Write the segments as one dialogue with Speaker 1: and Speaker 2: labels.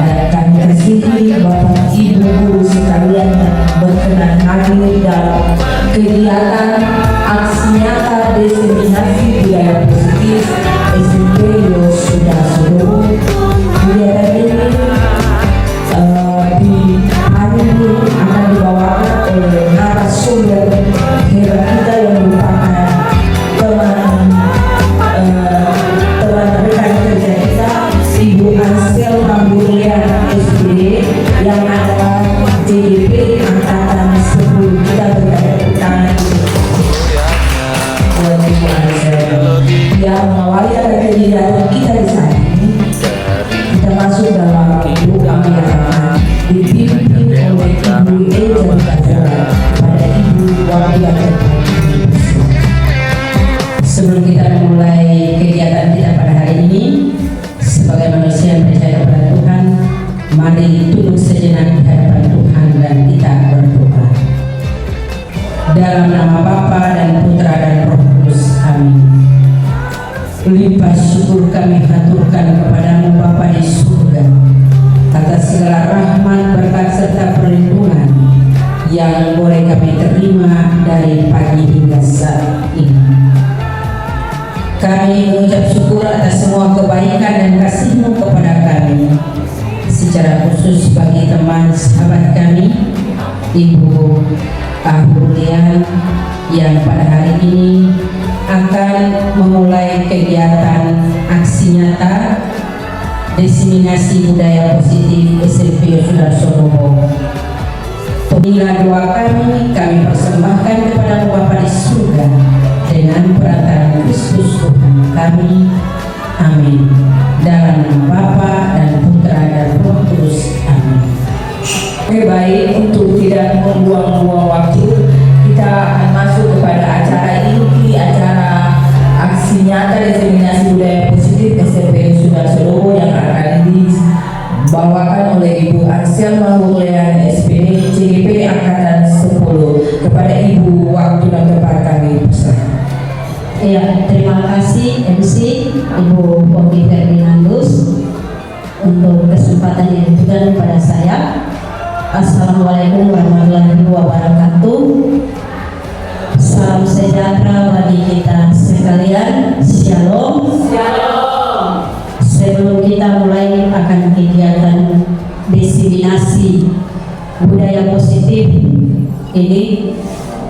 Speaker 1: Dan kami kasihi Bapak Ibu guru sekalian berkenan hadir dalam kegiatan aksi nyata diseminasi budaya positif SMP Yosuda Solo. Kegiatan ini di hari ini akan dibawakan oleh narasumber hebat kita yang merupakan teman rekan kerja kita, Ibu Ansel Manggulian SPD yang adalah JDP angkatan 10. Kita bertepuk tangan buat Ibu Ansel yang mengawali kegiatan kita di sana. Kita masuk dalam doa menyatakan dipimpin oleh Ibu Eja Bukazara pada Ibu Wakil Sebelum kita memulai kegiatan kita pada hari ini, sebagai manusia yang percaya kepada Tuhan, mari tunduk sejenak di hadapan Tuhan dan kita berdoa. Dalam nama Bapa dan Putra dan Roh Kudus, amin. Limpah syukur kami haturkan kepadamu Bapa di surga atas segala rahmat, berkat serta perlindungan yang boleh kami terima dari pagi hingga saat ini. Kami mengucap syukur atas semua kebaikan dan kasih-Mu kepada kami, secara khusus bagi teman sahabat kami Ibu Ahrulian yang pada hari ini akan memulai kegiatan aksi nyata diseminasi budaya positif SMP Yosuda Solo. Inilah doa kami persembahkan kepada Bapa di surga dengan perantaraan Kristus Tuhan kami. Amin. Dalam nama Bapa dan Putra dan Roh Kudus. Amin. Oke, baik, untuk tidak membuang-buang waktu, kita akan masuk kepada acara inti acara aksi nyata diseminasi budaya positif SMP Yosuda Solo yang akan dibawakan oleh Ibu Ansel Manggulian SPD JDP angkatan 10. Kepada Ibu waktu dan tempat kami persilakan.
Speaker 2: Ya, terima kasih MC Ibu Pogi Ferdinandus untuk kesempatan yang diberikan kepada saya. Assalamualaikum warahmatullahi wabarakatuh. Salam sejahtera bagi kita sekalian. Shalom. Shalom. Sebelum kita mulai akan kegiatan diseminasi budaya positif ini,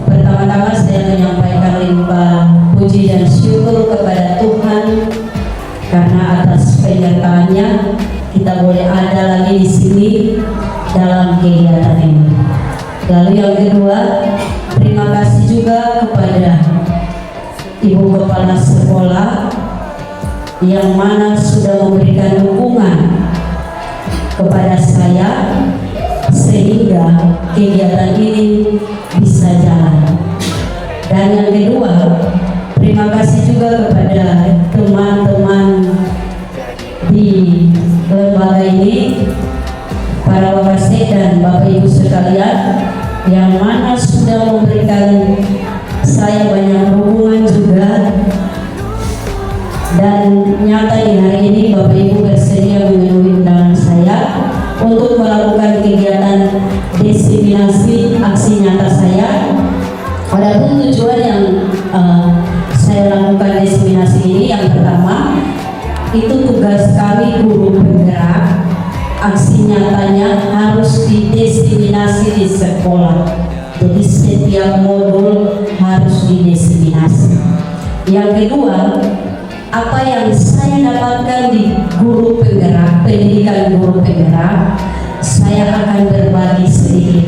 Speaker 2: pertama-tama saya menyampaikan limpah puji dan syukur kepada Tuhan karena atas penyertaannya kita boleh ada lagi di sini dalam kegiatan ini. Lalu yang kedua, terima kasih juga kepada Ibu Kepala Sekolah yang mana sudah memberikan dukungan kepada saya sehingga kegiatan ini bisa jalan. Dan yang kedua, terima kasih juga kepada teman-teman di lembaga ini, para wakasek dan Bapak Ibu sekalian yang mana sudah memberikan saya banyak dukungan juga. Dan nyata di hari ini Bapak Ibu bersedia memenuhi undangan saya untuk melakukan kegiatan diseminasi aksi nyata saya. Adapun tujuan yang saya lakukan diseminasi ini, yang pertama itu tugas kami guru penggerak. Aksi nyatanya harus didiseminasi di sekolah. Jadi setiap modul harus didiseminasi. Yang kedua, apa yang saya dapatkan di guru penggerak, pendidikan guru penggerak, saya akan berbagi sedikit.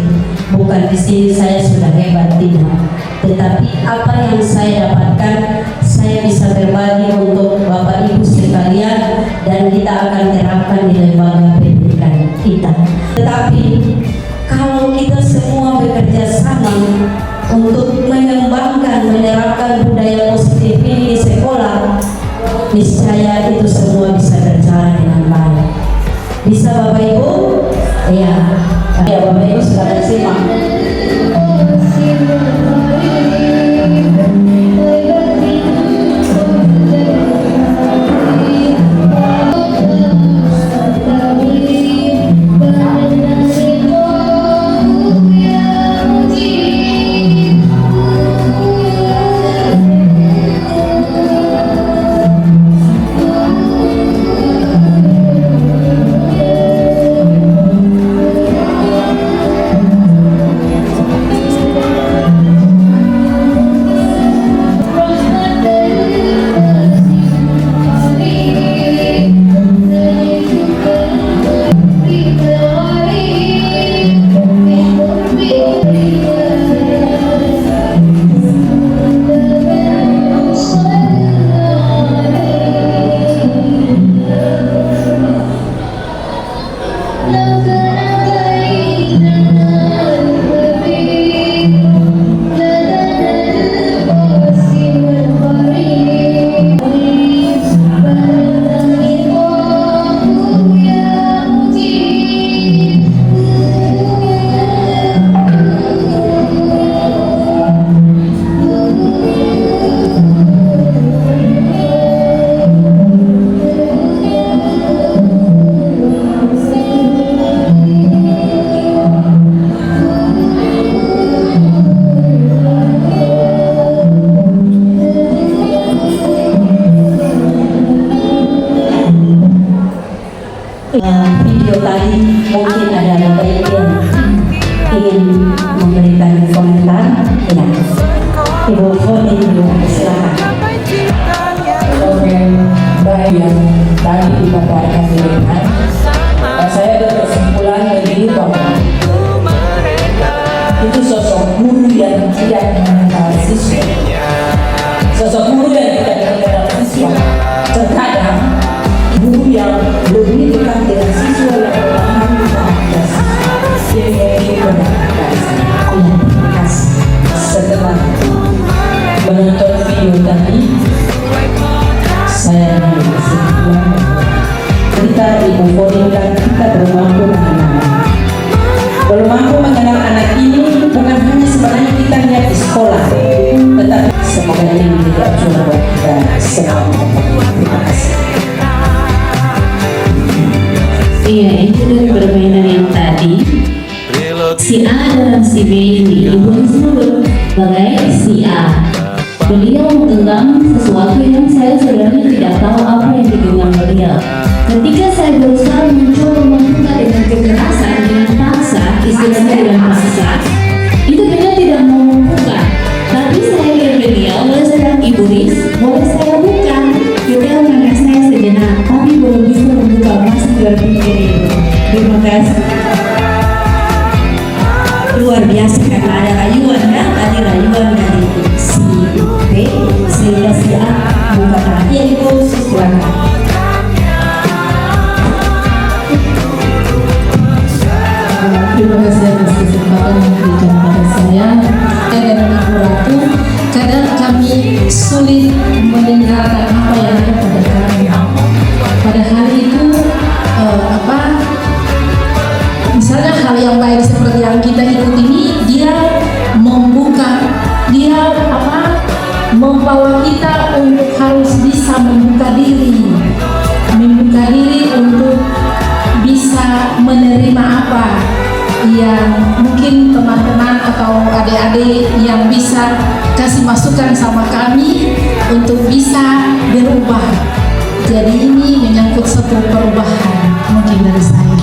Speaker 2: Bukan di sini saya sudah hebat, tidak. Tetapi apa yang saya dapatkan, saya bisa berbagi untuk Bapak Ibu sekalian dan kita akan terapkan di lembaga pendidikan kita. Tetapi kalau kita semua bekerja sama untuk mengembangkan, menerapkan budaya positif ini di sekolah, niscaya itu semua bisa berjalan dengan baik. Bisa Bapak Ibu? Ya, Bapak Ibu sekarang simak. Video tadi mungkin ada Bapak Ibu yang ingin memberikan komentar. Ya, Ibu Foni dulu, silakan.
Speaker 1: Oke, baik yang tadi dipaparkan dengan saya berkesimpulan begini bahwa itu sosok guru yang tidak mengenal siswa. Sosok guru yang tidak mengenal siswa. Terkadang guru yang lebih dekat dengan siswa yang memahami karakter siswa. Ini benar-benar terima kasih. Setelah menonton video tadi, saya mengambil kesimpulan kita Ibu Foni dan kita belum mampu mengenal anak ini, bukan hanya sebenarnya kita lihat di sekolah, tetapi semoga ini menjadi acuan buat kita semua. Terima kasih.
Speaker 3: Iya, itu dari permainan yang tadi si A dan si B ini ibu disebut sebagai si A. Beliau menggenggam sesuatu yang saya sebenarnya tidak tahu apa yang digenggam beliau. Ketika saya berusaha mencoba membuka dengan kekerasan, dengan paksa, istilahnya dengan paksa, itu beliau tidak mau membuka. Tapi saya lihat beliau, boleh saya bilang, Ibu Riz, boleh saya buka? Beliau mengangkat saya sejenak, tapi belum bisa membuka, masih berpikir itu. Terima kasih.
Speaker 2: Luar biasa karena ada rayuan ya, tadi rayuan dari si B sehingga si A buka perhatian itu sesuatu.
Speaker 4: Terima kasih atas kesempatan yang diberikan pada saya dan Ibu Ratu. Kadang kami sulit mendengarkan apa yang ada pada kami. Pada hari itu misalnya hal yang baik seperti yang kita ikut ini, dia membuka, dia membawa kita untuk harus bisa membuka diri untuk bisa menerima apa yang mungkin teman-teman atau adik-adik yang bisa kasih masukan sama kami untuk bisa berubah. Jadi ini menyangkut satu perubahan mungkin dari saya.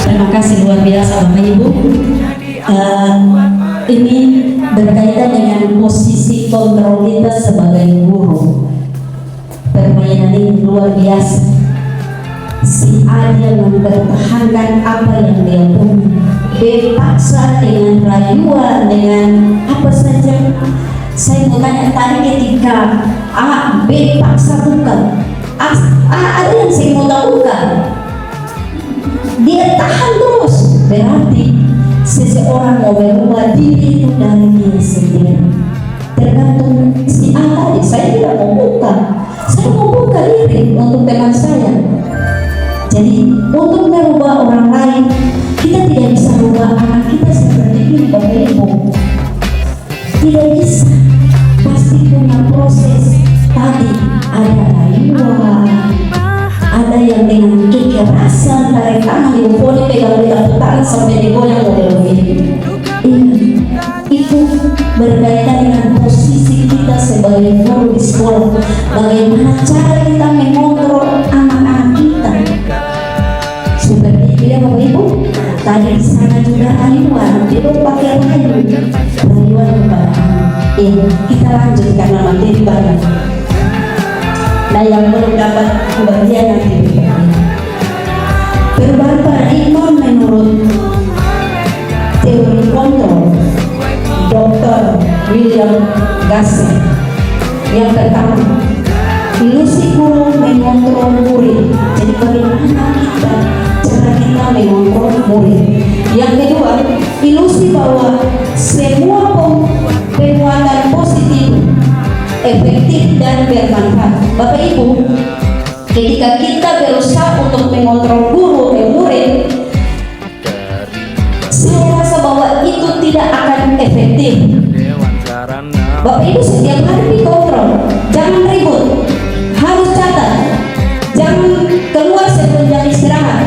Speaker 2: Terima kasih luar biasa Bapak Ibu. Ini berkaitan dengan posisi kontrol kita sebagai guru. Permainan ini luar biasa. Si A dia mempertahankan apa yang dia punya. Dipaksa dengan rayuan, dengan apa saja. Saya mau tanya tadi ketika A, B paksa buka. Ada yang saya mau tahu bukan? Dia tahan terus, berarti seseorang mau berubah diri itu dari dia sendiri. Tergantung si A tadi, saya tidak mau buka, saya mau buka diri untuk teman saya. Jadi untuk merubah orang lain, kita tidak bisa merubah anak kita seperti ini Bapak Ibu. Tidak bisa, pasti punya proses. Tadi ada rayuan, ada yang dengan kekerasan, tarik tangan, Ibu Foni pegang tangan sampai digoyang mobil ini. Itu berkaitan dengan posisi kita sebagai guru di sekolah. Bagaimana cara kita mengontrol anak-anak kita. Seperti itu ya Bapak Ibu. Tadi di sana juga rayuan, itu pakai rayuan kepada anak. Kita lanjut karena materi banyak. Nah yang belum dapat kebagian nanti perubahan paradigma menurut teori kontrol Dr. William Gassel. Yang pertama, ilusi guru mengontrol murid. Jadi bagaimana kita murid. Yang kedua, ilusi bahwa semua penguatan positif, efektif dan bermanfaat. Bapak Ibu, ketika kita berusaha untuk mengontrol guru dan murid, saya rasa bahwa itu tidak akan efektif. Bapak Ibu setiap hari dikontrol, jangan ribut, harus catat, jangan keluar sebelum jam istirahat,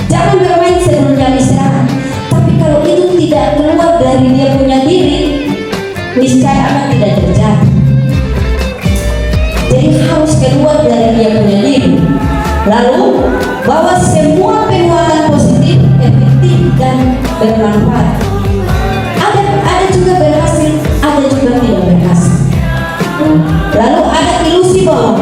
Speaker 2: jangan bermain sebelum jam istirahat. Tapi kalau itu tidak keluar dari dia punya diri, niscaya akan tidak terjadi. Jadi harus keluar dari dia punya diri. Lalu bahwa semua penguatan positif, efektif dan bermanfaat. Ada juga berhasil, ada juga tidak berhasil. Lalu ada ilusi bahwa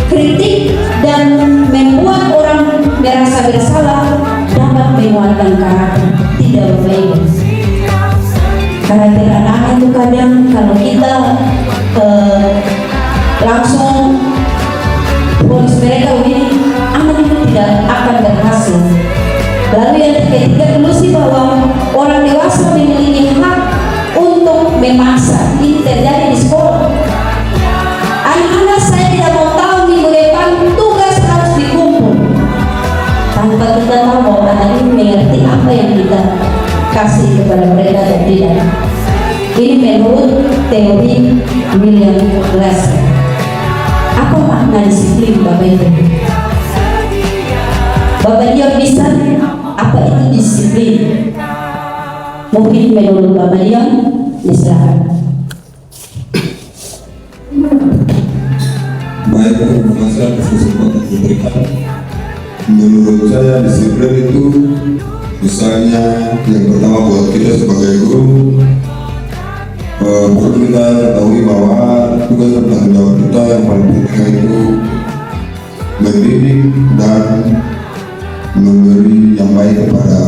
Speaker 2: kritik dan membuat orang merasa bersalah dapat menguatkan karakter. Tidak baik. Karakter anak itu kadang kalau kita langsung voice mereka begini, anak itu tidak akan berhasil. Lalu yang ketiga, ilusi bahwa orang dewasa memiliki hak untuk memaksa. Ini terjadi di sekolah. Anak-anak saya tidak mau tahu minggu depan tugas harus dikumpul, tanpa kita tahu bahwa anak ini mengerti apa yang kita kasih kepada mereka dan tidak. Ini menurut teori William Glasser. Apa makna disiplin, Bapak Ibu? Bapak Dion bisa apa itu disiplin? Mungkin menurut Bapak Dion, silakan.
Speaker 5: Baik, terima kasih atas kesempatan yang diberikan. Menurut saya disiplin itu misalnya yang pertama buat kita sebagai guru, perlu kita ketahui bahwa tugas dan tanggung jawab kita yang paling penting itu mendidik dan memberi yang baik kepada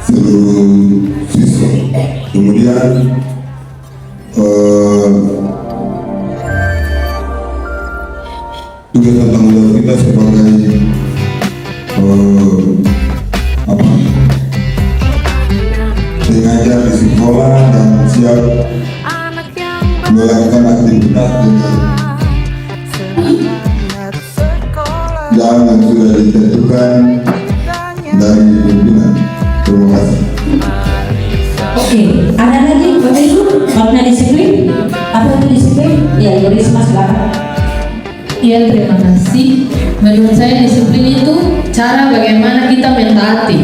Speaker 5: seluruh siswa. Kemudian tugas dan tanggung jawab kita sebagai mengajar di sekolah dan siap melakukan aktivitas dengan jam yang sudah ditentukan dari pimpinan. Terima kasih.
Speaker 2: Oke, ada lagi Bapak Ibu makna disiplin? Apa itu disiplin? Ya, Yurisma silakan.
Speaker 3: Ya, terima kasih. Menurut saya disiplin itu cara bagaimana kita mentaati.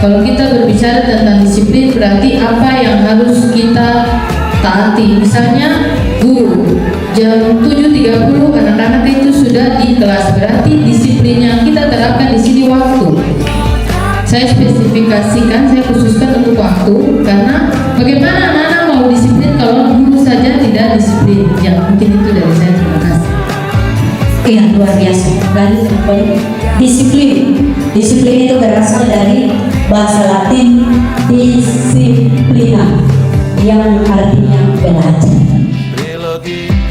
Speaker 3: Kalau kita berbicara tentang disiplin berarti apa yang harus kita taati. Misalnya guru jam 7.30 anak-anak itu sudah di kelas, berarti disiplinnya kita terapkan di sini waktu. Saya spesifikasikan, saya khususkan untuk waktu, karena bagaimana anak-anak mau disiplin kalau guru saja tidak disiplin. Ya, mungkin itu dari saya. Terima kasih.
Speaker 2: Iya, luar biasa. Dan disiplin, disiplin itu berasal dari bahasa Latin disiplina, yang artinya belajar.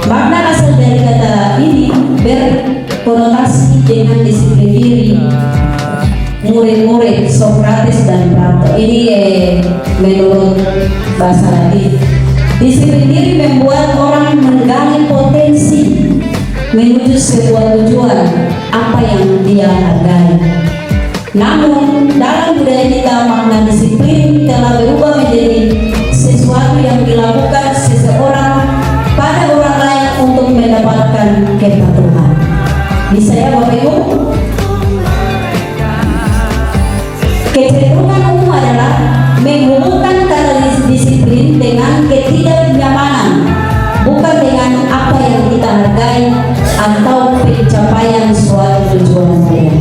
Speaker 2: Makna asal dari kata ini berkonotasi dengan disiplin diri murid-murid Sokrates dan Plato. Ini menurut bahasa Latin. Disiplin diri membuat orang menggali potensi menuju sebuah tujuan apa yang dia hargai. Namun dalam budaya kita makna disiplin telah berubah menjadi sesuatu yang dilakukan seseorang pada orang lain untuk mendapatkan kepatuhan. Bisa ya Bapak Ibu? Kecenderungan umum adalah menghubungkan kata disiplin dengan ketidaknyamanan, bukan dengan apa yang kita hargai atau pencapaian suatu tujuan saya.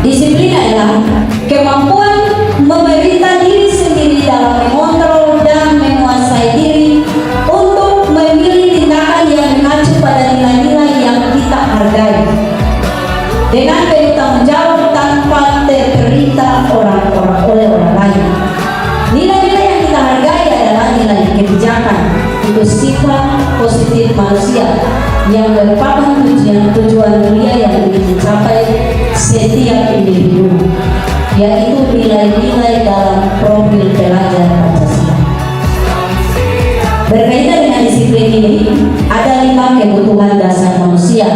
Speaker 2: Disiplin adalah kemampuan memerintah diri sendiri dalam mengontrol dan menguasai diri untuk memilih tindakan yang mengacu pada nilai-nilai yang kita hargai dengan penuh tanggung jawab tanpa terperintah oleh orang lain. Nilai-nilai yang kita hargai adalah nilai kebijakan, itu sifat positif manusia yang merupakan tujuan mulia yang ingin dicapai setiap individu. yaitu nilai-nilai dalam profil pelajar Pancasila. Berkaitan dengan disiplin ini, ada 5 kebutuhan dasar manusia,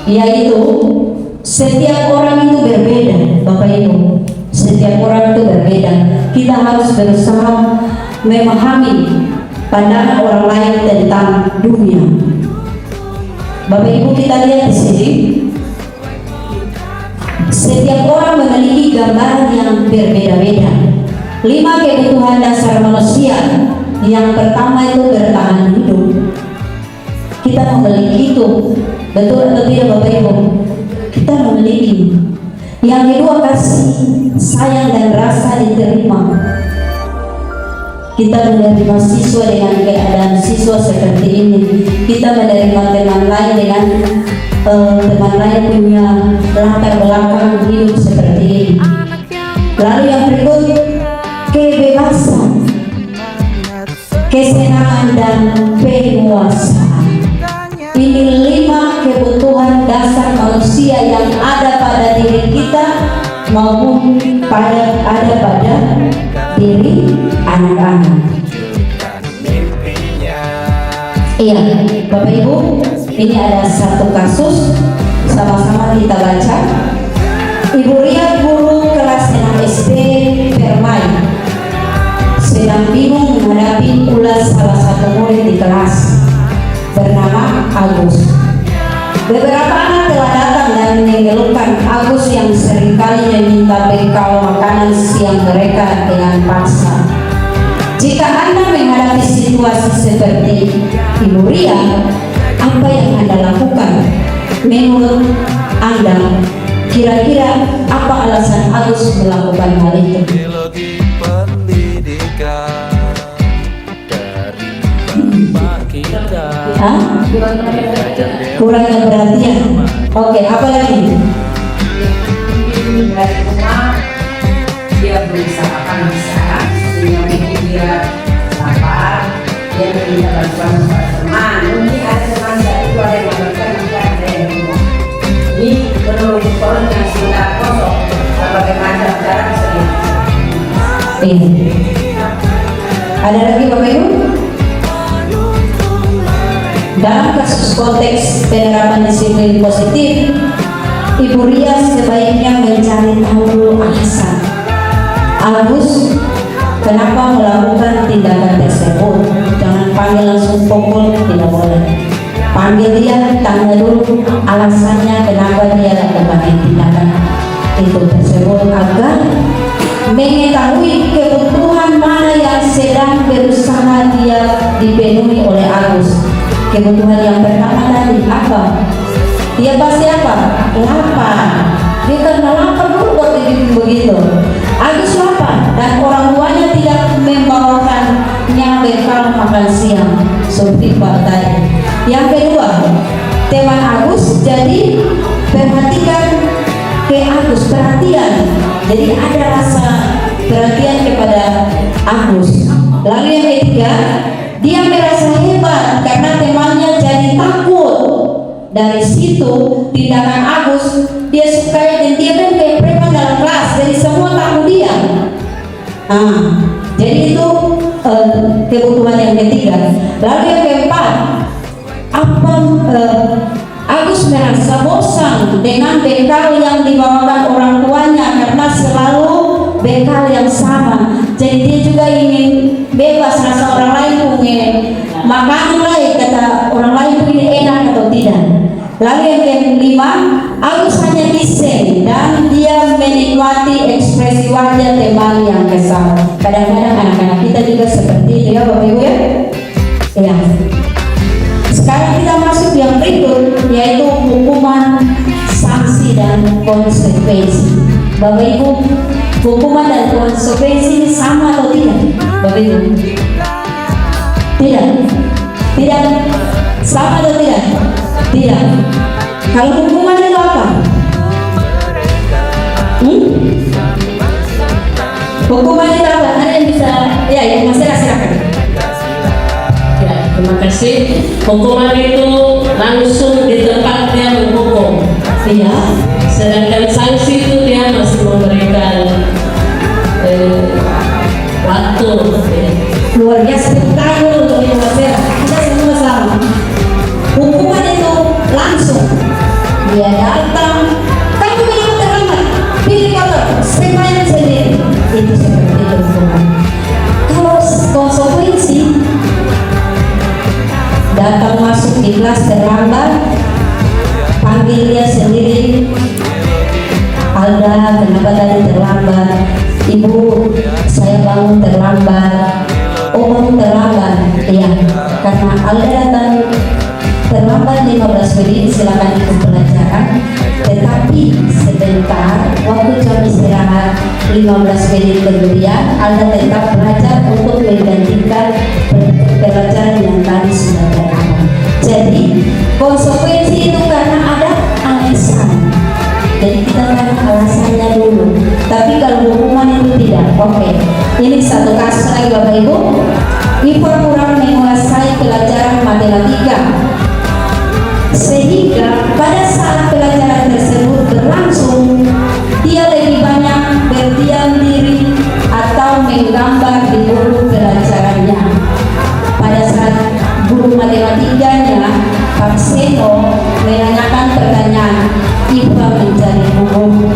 Speaker 2: yaitu setiap orang itu berbeda, Bapak Ibu. Setiap orang itu berbeda. Kita harus berusaha memahami pandangan orang lain tentang dunia. Bapak Ibu, kita lihat di sini, setiap orang memiliki gambaran yang berbeda-beda. 5 kebutuhan dasar manusia. Yang pertama itu bertahan hidup. Kita memiliki itu, betul atau tidak Bapak Ibu? Kita memiliki. Yang kedua, kasih, sayang dan rasa diterima. Kita menerima siswa dengan keadaan siswa seperti ini. Kita menerima teman lain dengan teman lain punya latar belakang hidup seperti ini. Lalu yang berikut, kebebasan, kesenangan dan penguasaan. Ini 5 kebutuhan dasar manusia yang ada pada diri kita maupun ada pada diri anak-anak. Iya, Bapak Ibu, ini ada satu kasus, sama-sama kita baca. Ibu Ria, guru kelas 6 SD bermain, sedang bingung menghadapi ulas salah satu murid di kelas bernama Agus. Beberapa anak telah datang dan mengeluhkan Agus yang seringkali meminta bekal makanan siang mereka dengan paksa. Jika Anda menghadapi situasi seperti Ibu Ria, apa yang Anda lakukan? Menurut Anda, kira-kira apa alasan Agus melakukan hal itu? Kurangnya perhatian. Oke, apa lagi?
Speaker 1: Dari rumah dia berusaha sehingga mungkin dia lapar, dia meminta bantuan kepada teman. Mungkin ada teman itu ada yang memberikan, mungkin ada yang rumah. Ini perlu yang sudah kosong. Bagaimana cara bisa
Speaker 2: Ini. Ada lagi Bapak Ibu? Dalam kasus konteks penerapan disiplin positif, Ibu Ria sebaiknya mencari tahu dulu alasan Agus kenapa melakukan tindakan tersebut. Jangan panggil langsung pukul, tidak boleh. Panggil dia, tanya dulu alasannya kenapa dia lakukan tindakan itu tersebut, agar mengetahui kebutuhan mana yang sedang berusaha dia dipenuhi oleh Agus. Kebutuhan yang pertama tadi apa? Dia pasti apa? Lapar. Dia karena lapar dulu buat begitu. Agus lapar dan orang tuanya tidak membawakannya bekal makan siang seperti tadi. Yang kedua, teman Agus, jadi perhatikan ke Agus, perhatian. Jadi ada rasa perhatian kepada Agus. Lalu yang ketiga, dia merasa hebat karena temannya jadi takut. Dari situ tindakan Agus, dia sukai dan dia kan kayak preman dalam kelas, jadi semua takut dia. Jadi itu kebutuhan yang ketiga. Lalu yang keempat, Agus merasa bosan dengan bekal yang dibawakan orang tuanya karena selalu bekal yang sama. Jadi dia juga ingin bebas, rasa orang lain punya makanan lain, kata orang lain punya enak atau tidak. Lalu yang kelima, Agus hanya iseng dan dia menikmati ekspresi wajah teman yang kesal. Kadang-kadang anak-anak kita juga seperti itu ya Bapak Ibu ya. Ya. Sekarang kita masuk yang berikut, yaitu hukuman, sanksi dan konsekuensi. Bapak Ibu, hukuman dan konsekuensi ini sama atau tidak? Bapak Ibu? Tidak. Tidak. Sama atau tidak? Tidak. Kalau hukuman itu apa? Hukuman itu apa? Ada yang bisa? Ya, yang masih silakan.
Speaker 3: Ya, terima kasih. Hukuman itu langsung di tempat dia menghukum.
Speaker 2: Iya.
Speaker 3: Sedangkan sanksi itu dia masih
Speaker 2: dia datang, kamu kenapa terlambat? Pilih kotor, sepeda sendiri. Itu seperti itu hukuman. Kalau konsekuensi datang masuk di kelas terlambat, panggil dia sendiri, Alda kenapa tadi terlambat? Ibu, saya bangun terlambat. Oh, bangun terlambat? Iya, karena Alda datang terlambat 15 menit, silakan ikut pelajaran. Tetapi sebentar, waktu jam istirahat 15 menit kemudian, Alda tetap belajar untuk menggantikan pelajaran yang tadi sudah terlambat. Jadi konsekuensi itu karena ada alasan. Jadi kita kan alasannya dulu. Tapi kalau hukuman itu tidak. Oke. Ini satu kasus lagi Bapak Ibu. Ibu kurang menguasai pelajaran matematika, sehingga pada saat pelajaran tersebut berlangsung, dia lebih banyak berdiam diri atau menggambar di buku pelajarannya. Pada saat guru matematikanya Pak Seno menanyakan pertanyaan, Ibu mencari buku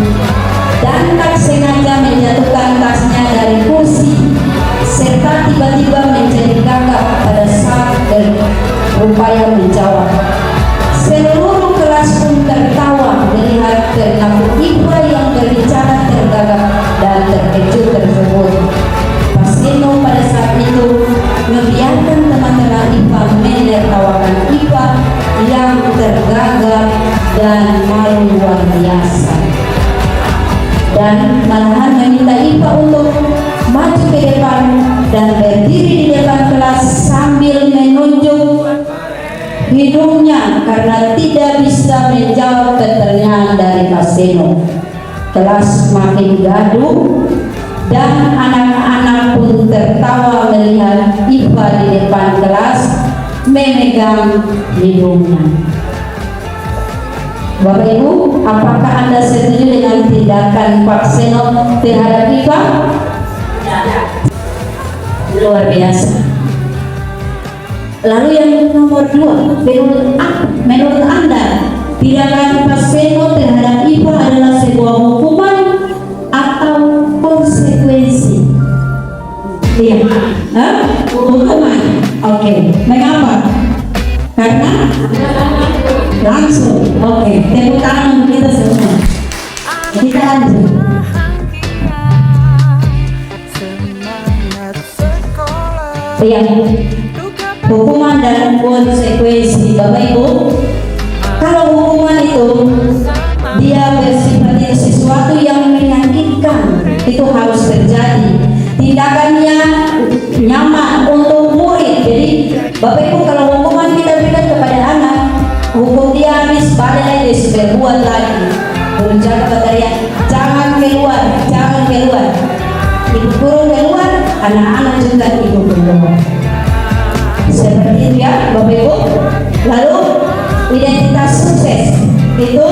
Speaker 2: dan tak sengaja menjatuhkan tasnya dari kursi serta tiba-tiba menjadi gagap pada saat berupaya menjawab. Seluruh kelas pun tertawa melihat perilaku Ibu yang berbicara tergagap dan terkejut tersebut. Pak Seno pada saat itu membiarkan teman-teman IPA menertawakan IPA yang tergagap dan malu luar biasa, dan malahan meminta IPA untuk maju ke depan dan berdiri di depan kelas sambil menunjuk hidungnya karena tidak bisa menjawab pertanyaan dari Pak Seno. Kelas makin gaduh dan anak-anak pun tertawa melihat IPA di depan kelas memegang hidungnya. Bapak Ibu, apakah Anda setuju dengan tindakan Pak Seno terhadap IPA? Luar biasa. Lalu yang nomor 2, menurut Anda tindakan Pak Seno terhadap IPA adalah sebuah hukuman atau konsekuensi? Iya, hukuman. Oke. Mengapa? Karena langsung. Oke. Tepuk tangan untuk kita semua. Kita lanjut. Iya. Hukuman dan konsekuensi, Bapak Ibu. Kalau hukuman itu dia bersifat sesuatu yang menyakitkan, itu harus terjadi. Tindakannya nyaman untuk murid. Jadi Bapak Ibu, kalau hukuman kita berikan kepada anak, hukum dia habis, badai dia berbuat lagi. Berjaga berteriak, jangan keluar, jangan keluar. Ibu guru keluar, anak-anak juga ikut keluar. Seperti itu ya Bapak Ibu. Lalu identitas sukses itu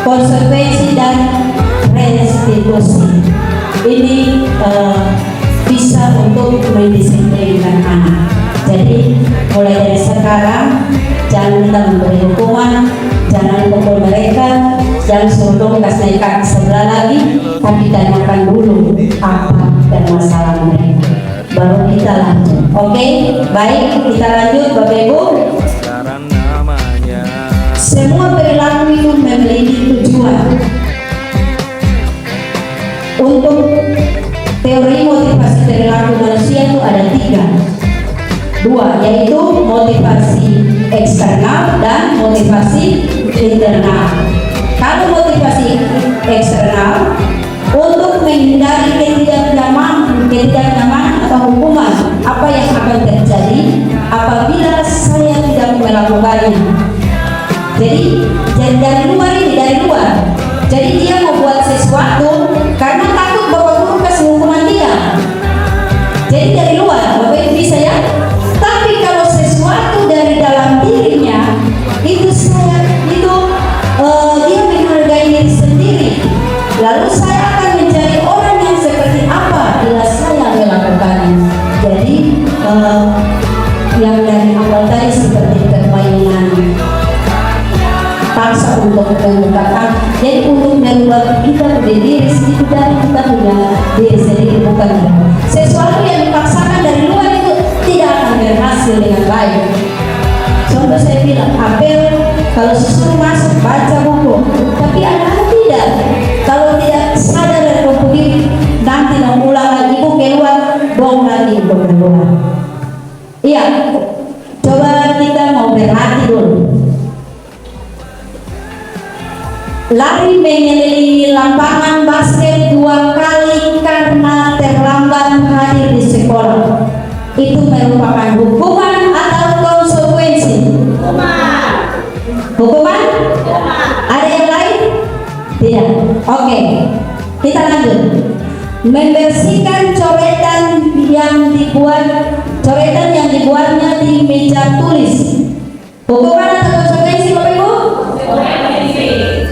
Speaker 2: konsekuensi dan restitusi. Ini bisa untuk mendisiplinkan anak. Jadi mulai dari sekarang jangan kita memberi hukuman, jangan pukul mereka, jangan suruh kasih naik kaki sebelah lagi, tapi tanyakan dulu apa permasalahan mereka, baru kita lanjut. Oke, baik, kita lanjut Bapak Ibu. Semua perilaku itu memiliki tujuan. Untuk teori motivasi perilaku manusia itu ada 2, yaitu motivasi eksternal dan motivasi internal. Kalau motivasi eksternal untuk menghindari ketidaknyamanan atau hukuman, apa yang akan terjadi apabila saya tidak melakukannya. Jadi dari luar. Jadi dia mau buat sesuatu karena takut Bapak Guru kasih hukuman dia. Jadi dari luar, Bapak Ibu bisa ya. Tapi kalau sesuatu dari dalam dirinya, itu dia menghargai diri sendiri. Lalu saya akan menjadi orang yang seperti apa bila saya melakukannya. Jadi yang dari awal tadi seperti permainan terpaksa untuk mengungkapkan. Jadi untuk merubah kita berdiri sedikit dari kita punya diri sendiri, bukan sesuatu yang dipaksakan dari luar itu tidak akan berhasil dengan baik. Contoh saya bilang, apel kalau suruh masuk baca buku, tapi anak-anak tidak. Kalau tidak sadar dan buku diri, nanti ulang lagi ibu keluar, dong lagi ibu keluar. Iya, coba kita mau berhati dulu. Lari mengelilingi lapangan basket 2 kali karena terlambat hadir di sekolah. Itu merupakan hukuman atau konsekuensi? Hukuman? Ada yang lain? Tidak. Oke, kita lanjut. Membersihkan coretan yang dibuatnya di meja tulis. Hukuman atau konsekuensi, Bapak Ibu?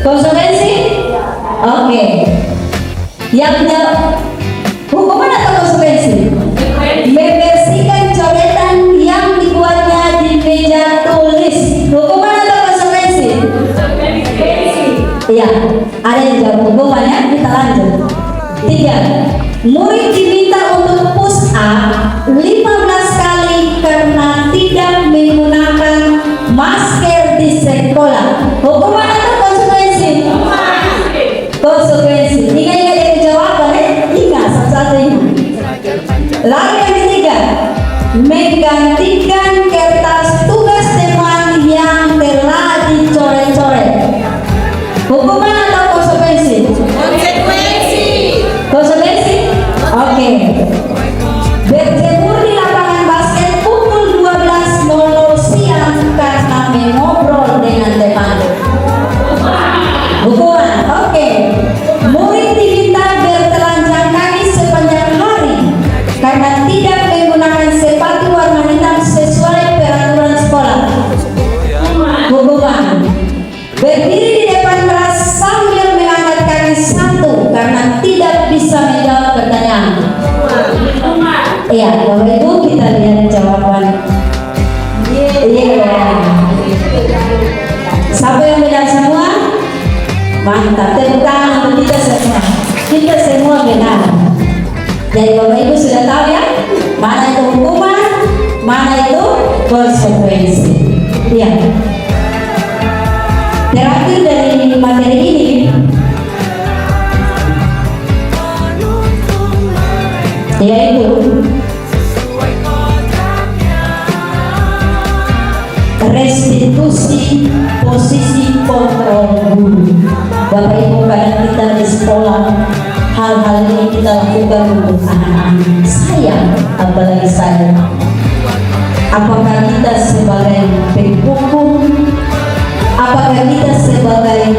Speaker 2: Konsekuensi? Oke. Yang hukuman atau konsekuensi? Membersihkan coretan yang dibuatnya di meja tulis. Hukuman atau konsekuensi? Iya, ada yang jawab hukuman ya. Kita lanjut. 3. Murid diminta untuk push up 15 kali karena tidak menggunakan masker di sekolah. Hukuman atau konsekuensi? Konsekuensi. Ingat yang jawaban ya? Ingat satu-satu ini. Lalu yang ketiga, menggantikan kertas tugas teman yang telah dicoret-coret. Hukuman atau konsekuensi? Konsekuensi? Oke. Berjemur di lapangan basket pukul 12.00 siang karena mengobrol dengan teman. Hukuman? Oke. Murid diminta bertelanjang kaki sepanjang hari karena tidak menggunakan sepatu warna hitam sesuai peraturan sekolah. Hukuman. Berdiri di depan kelas sambil mengangkat kaki satu karena tidak bisa menjawab pertanyaan. Iya, Bapak Ibu kita lihat jawaban. Iya. Siapa yang benar semua? Mantap, tepuk tangan untuk kita semua. Kita semua benar. Jadi Bapak Ibu sudah tahu ya, mana itu hukuman, mana itu konsekuensi. Iya. Terakhir dari materi ini, yaitu restitusi posisi kontrol guru. Bapak Ibu, kadang kita di sekolah hal-hal ini kita lakukan untuk anak-anak. Saya, apalagi saya. Apakah kita sebagai penghukum? Apakah kita sebagai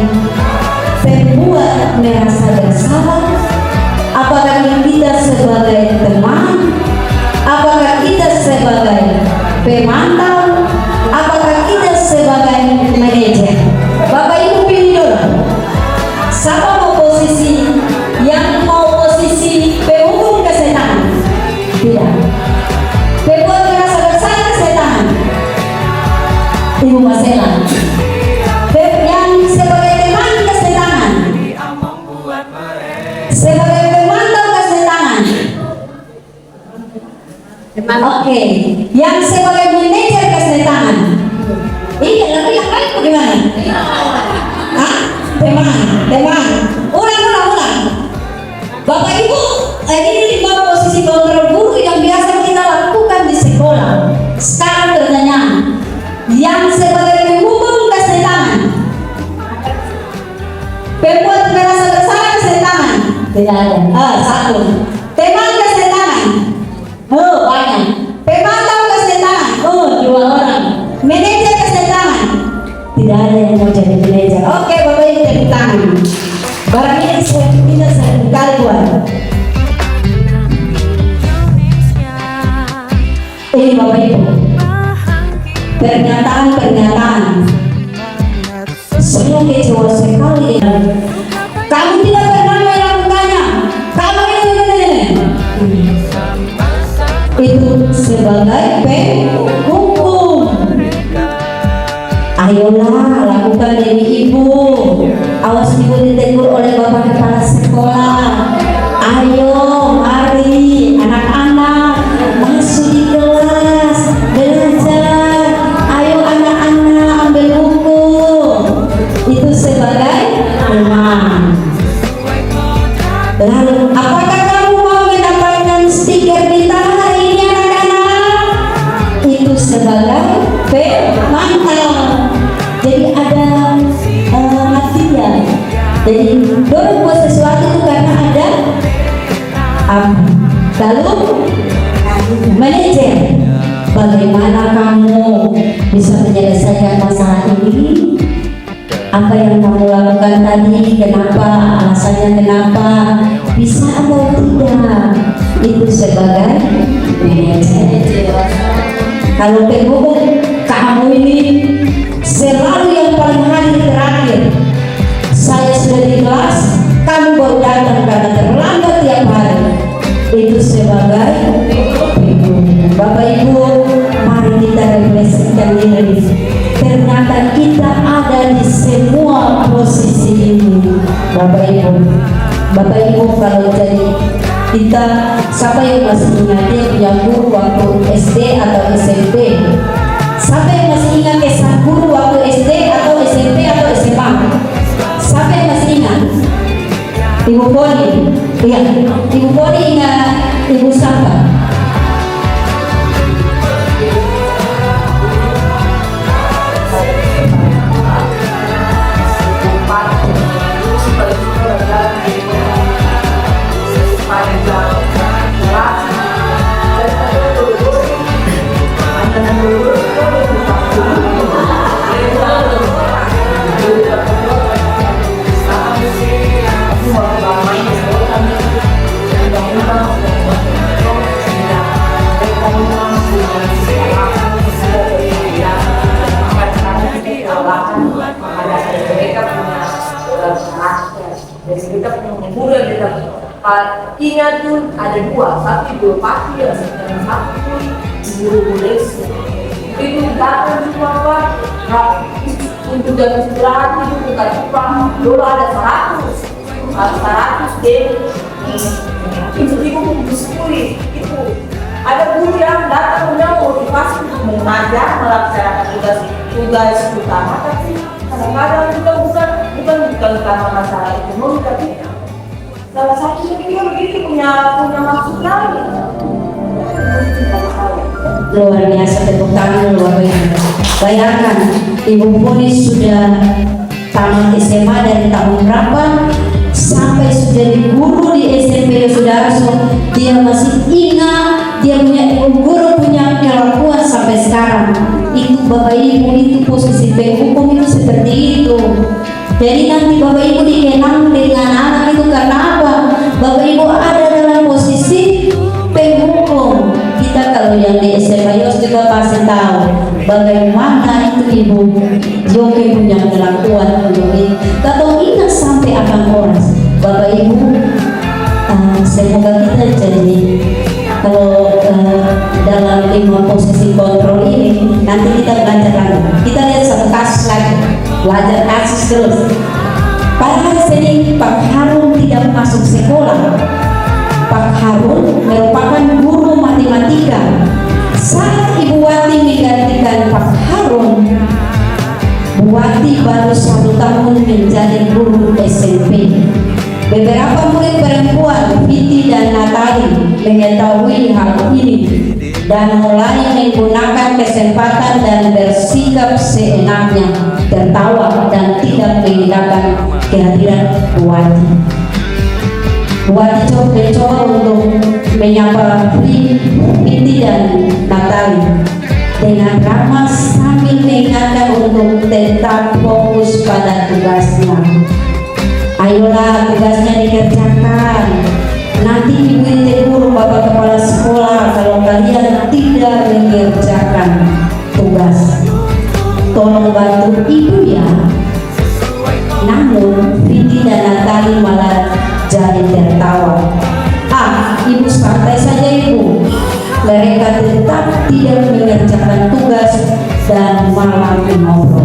Speaker 2: pembuat merasa bersalah? Apakah kita sebagai teman? Apakah kita sebagai pemantau? Apakah kita sebagai manajer? Bapak Ibu pilih dulu. Siapa mau posisi? Yang mau posisi penghukum kesehatan? Tidak. Pembuat merasa bersalah kesehatan? Ibu Masela. Yang sebagai teman kasih tangan. Sebagai pemantau kasih tangan. Oke. Yang sebagai manajer kasih tangan. Iya, tapi yang lain bagaimana? Hah? Teman. Ulang. Bapak Ibu, ini 5 posisi kontrol guru yang biasa kita lakukan di sekolah. Sekarang pertanyaan, yang sebagai penghukum kasih tangan, pembuat merasa bersalah kasih tangan? Tidak ada. Satu. Teman kasih tangan? Banyak. Pemantau kasih tangan? 2 orang. Manajer kasih tangan? Tidak ada yang mau jadi manajer. Oke, Bapak Ibu tepuk tangan. Barang ini kita sekali buat. Ini Bapak Ibu, pernyataan sungguh kecewa sekali. Kamu tidak pernah melakukannya. Kamu ini. Itu sebagai penghukum. Ayolah lakukan demi ibu. ditegur oleh Bapak Kepala Sekolah. Ayo, mari anak-anak masuk di kelas belajar. Ayo anak-anak ambil buku. Itu sebagai teman. Lalu, apakah kamu mau mendapatkan stiker bintang hari ini anak-anak? Itu sebagai pemantau. Jadi ada latihan. Jadi dorong buat sesuatu itu karena ada apa? Lalu manajer, bagaimana kamu bisa menyelesaikan masalah ini? Apa yang kamu lakukan tadi, kenapa, alasannya kenapa, bisa atau tidak, itu sebagai manajer. Kalau penghukum, kamu ini selalu yang paling hari terakhir. Saya sudah di kelas, kamu baru datang karena terlambat tiap hari. Itu sebagai penghukum. Bapak Ibu, mari kita refleksikan diri. Ternyata kita ada di semua posisi ini, Bapak Ibu. Kalau jadi kita, siapa yang masih ingat dia punya guru waktu SD atau SMP? Siapa yang masih ingat kesan guru waktu SD atau SMP atau SMA? Siapa yang masih ingat? Ibu Boni? Iya, Ibu Boni ingat Ibu siapa?
Speaker 6: Ingat tuh ada dua, tapi dua pasti yang satu guru Malaysia itu datang cuma untuk jam istirahat itu bukan cuma dulu ada 100 deh itu diskusi itu ada guru yang datang punya motivasi untuk mengajar melaksanakan tugas utama, tapi kadang-kadang juga bukan karena masalah ekonomi, tapi salah satunya dia begitu punya maksud lain.
Speaker 2: Luar biasa, tepuk tangan luar biasa. Bayangkan Ibu Puni sudah tamat SMA dari tahun berapa sampai sudah di guru di SMP Sudarso, dia masih ingat, dia punya ibu guru punya kelakuan sampai sekarang. Itu Bapak Ibu, itu posisi penghukum itu seperti itu. Jadi nanti Bapak Ibu dikenang dengan anak itu karena apa? Bapak Ibu ada dalam posisi penghukum. Kita kalau yang di SMA Yos juga pasti tahu bagaimana itu Ibu Joki punya kelakuan begitu. Kalau ingat sampai akan orang Bapak Ibu, semoga kita jadi kalau dalam 5 posisi kontrol ini nanti kita belajar lagi. Kita lihat satu kasus lagi, belajar kasus terus. Pada hari Senin Pak Harun tidak masuk sekolah. Pak Harun merupakan guru matematika. Saat Ibu Wati menggantikan Pak Harun, Bu Wati baru 1 tahun menjadi guru SMP. Beberapa murid perempuan, Viti dan Natali, mengetahui hal ini dan mulai menggunakan kesempatan dan bersikap seenaknya, tertawa dan tidak mengindahkan kehadiran Bu Wati. Bu Wati mencoba untuk menyapa Viti dan Natali dengan ramah sambil mengingatkan untuk tetap fokus pada tugasnya. Ayolah, tugasnya dikerjakan. Nanti Ibu ditegur Bapak Kepala Sekolah kalau kalian tidak mengerjakan tugas. Tolong bantu Ibu ya. Namun Viti dan Natali malah jadi tertawa. Ibu santai saja Ibu. Mereka tetap tidak mengerjakan tugas dan malah mengobrol.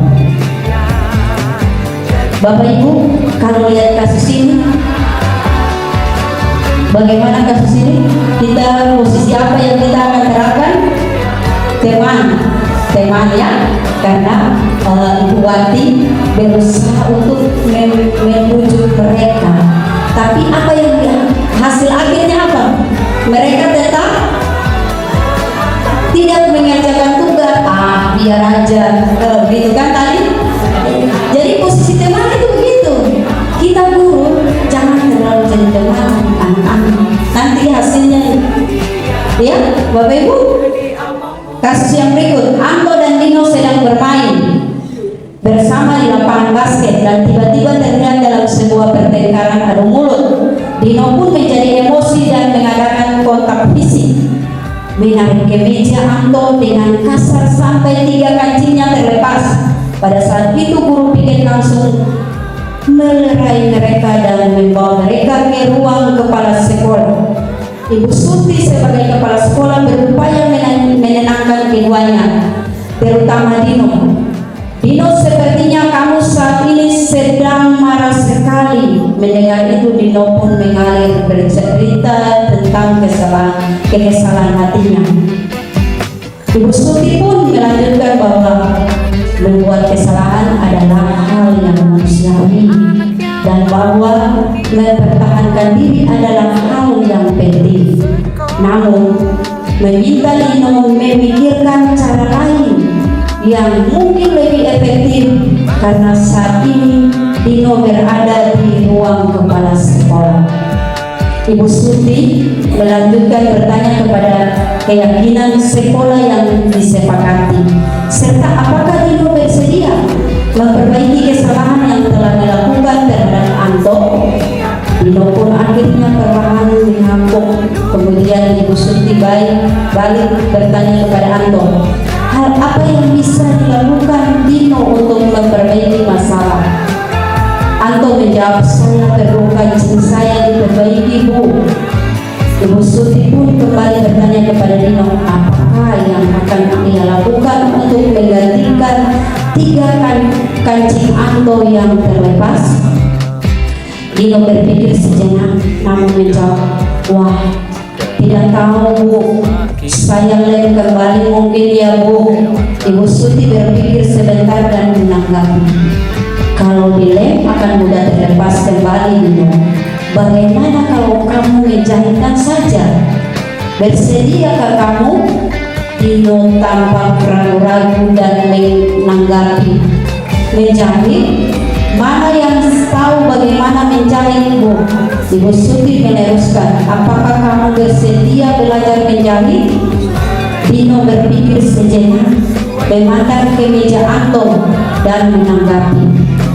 Speaker 2: Bapak Ibu, kalau lihat kasus ini, bagaimana kasus ini? Kita posisi apa yang kita akan terapkan? Teman ya, karena Ibu Wati berusaha untuk membujuk mereka. Tapi apa yang hasil akhirnya apa? Mereka tetap tidak mengerjakan tugas. Biar aja, gitu kan tadi. Jadi posisi teman itu begitu. Kita guru jangan terlalu jadi teman anak-anak. Nanti hasilnya, ya Bapak Ibu. Kasus yang berikut, Anto dan Dino sedang bermain bersama di lapangan basket dan tiba-tiba terlihat dalam sebuah pertengkaran adu mulut. Dino pun menjadi emosi dan mengadakan kontak fisik, menarik kemeja Anto dengan kasar sampai 3 kancingnya terlepas. Pada saat itu guru piket langsung melerai mereka dan membawa mereka ke ruang kepala sekolah. Ibu Suti sebagai kepala sekolah berupaya menenangkan keduanya, terutama Dino. Dino, sepertinya kamu saat ini sedang marah sekali. Mendengar itu Dino pun mengalir bercerita tentang kekesalan hatinya. Ibu Suti pun melanjutkan bahwa membuat kesalahan adalah hal yang manusiawi dan bahwa mempertahankan diri adalah hal yang penting. Namun, meminta Dino memikirkan cara lain yang mungkin lebih efektif karena saat ini Dino berada di ruang kepala sekolah. Ibu Suti melanjutkan bertanya kepada keyakinan sekolah yang disepakati, serta apakah Dino bersedia memperbaiki kesalahan yang telah dilakukan terhadap Anto. Dino pun akhirnya perlahan mengangguk. Kemudian Ibu Suti balik bertanya kepada Anto, hal apa yang bisa dilakukan Dino untuk memperbaiki masalah? Anto menjawab, saya perlu kancing saya diperbaiki, Bu. Ibu Suti pun kembali bertanya kepada Dino, apakah yang akan dia lakukan untuk menggantikan 3 kancing Anto yang terlepas? Dino berpikir sejenak, namun menjawab, wah, tidak tahu, Bu. Saya lem kembali mungkin ya, Bu. Ibu Suti berpikir sebentar dan menanggapi, kalau dilem akan mudah terlepas kembali, Dino. Bagaimana kalau kamu menjahitkan saja? Bersediakah kamu? Dino tampak ragu-ragu dan menanggapi, menjahit? Mana yang tahu bagaimana menjahit, Bu? Ibu Suti meneruskan, apakah kamu bersedia belajar menjahit? Dino berpikir sejenak, memandang ke meja Anto dan menanggapi,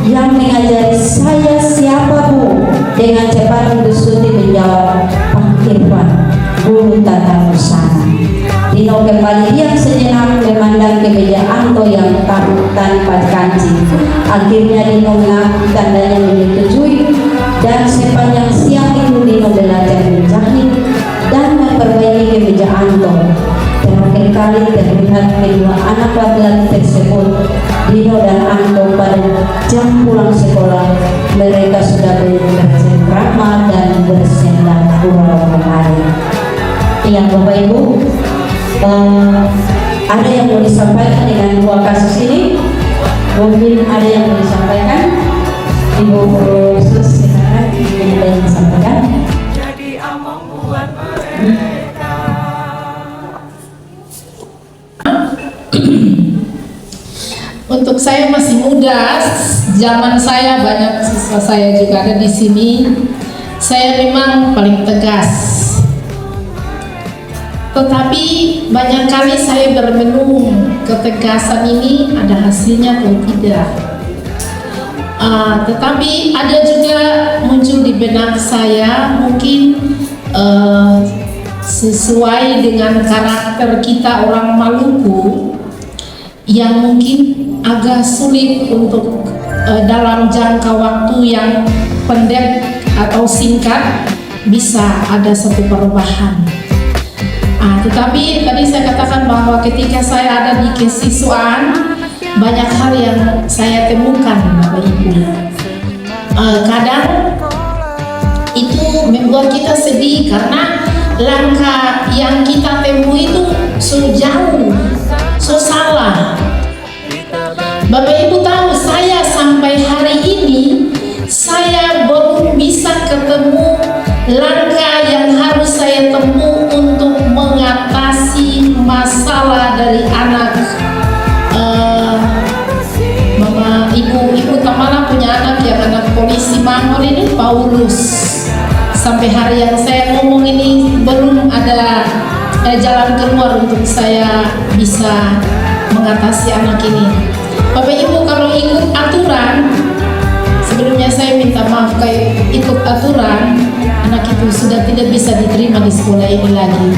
Speaker 2: yang mengajari saya siapa, Bu? Dengan cepat Ibu Suti menjawab, Pak Irfan, guru tata busana. Dino kembali diam sejenak memandang ke meja Anto yang tanpa kancing. Akhirnya Dino mengaku tandanya menyetujui, dan sepanjang siang itu Dino belajar menjahit dan memperbaiki kemeja Anto. Terakhir kali terlihat kedua anak laki-laki tersebut, Dino dan Anto, pada jam pulang sekolah. Mereka sudah bercengkrama dan bersenda gurau kemarin. Yang Bapak Ibu, ada yang mau disampaikan dengan 2 kasus ini? Mungkin ada yang mau disampaikan? Ibu Sus, silakan, ada yang disampaikan?
Speaker 4: Untuk saya masih muda, zaman saya banyak siswa saya juga ada di sini. Saya memang paling tegas, tetapi banyak kali saya bermenung ketegasan ini ada hasilnya atau tidak. Tetapi ada juga muncul di benak saya, mungkin sesuai dengan karakter kita orang Maluku, yang mungkin agak sulit untuk dalam jangka waktu yang pendek atau singkat bisa ada satu perubahan. Tetapi tadi saya katakan bahwa ketika saya ada di kesiswaan, banyak hal yang saya temukan, Bapak Ibu. kadang itu membuat kita sedih karena langkah yang kita tempuh itu so jauh, so salah. Bapak Ibu tahu, saya sampai hari ini saya belum bisa ketemu langkah yang harus saya tempuh untuk mengatasi masalah dari anak. Mama, ibu Tamara punya anak yang anak polisi Mangor ini, Paulus. Sampai hari yang saya ngomong ini belum ada jalan keluar untuk saya bisa mengatasi anak ini. Bapak Ibu, kalau ikut aturan, sebelumnya saya minta maaf, kayak ikut aturan, anak itu sudah tidak bisa diterima di sekolah ini lagi.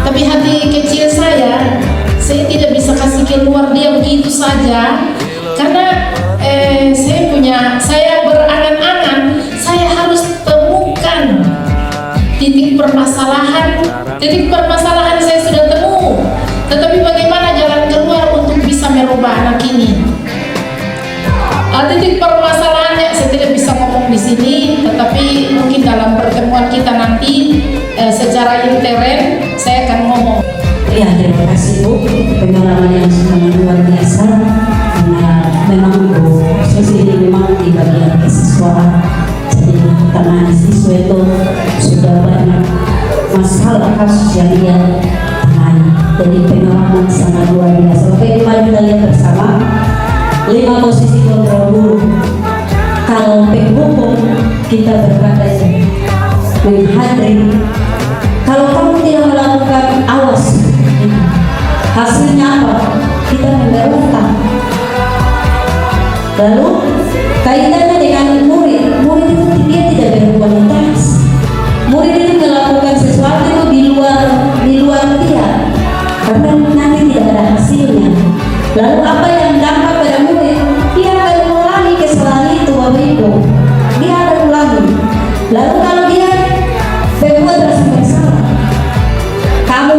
Speaker 4: Tapi hati kecil saya tidak bisa kasih keluar dia begitu saja, karena saya berangan-angan, saya harus temukan titik permasalahan saya sudah temu, tetapi bagaimana jalan keluar untuk bisa merubah anak ini. Titik permasalahannya saya tidak bisa ngomong di sini, tetapi mungkin dalam pertemuan kita nanti secara intern saya akan ngomong.
Speaker 2: Ya, terima kasih Bu, pengalaman yang sangat luar biasa. Karena memang Bu Susi ini memang di bagian kesiswaan, jadi karena siswa itu sudah banyak masalah kasus yang dia tangani. Jadi pengalaman sangat luar biasa. Oke, mari kita lihat bersama 5 posisi kontrol guru. Kalau penghukum kita berkata menghadiri, kalau kamu tidak melakukan awas, hasilnya apa? Kita memberhutang. Lalu kaitannya dengan murid itu dia tidak berkualitas. Murid itu melakukan sesuatu itu di luar dia, karena nanti tidak ada hasilnya. Lalu apa yang dampak pada murid? Dia akan mengulangi kesalahan itu, Bapak Ibu. Dia akan ulangi. Lalu kalau dia berbuat rasa bersalah,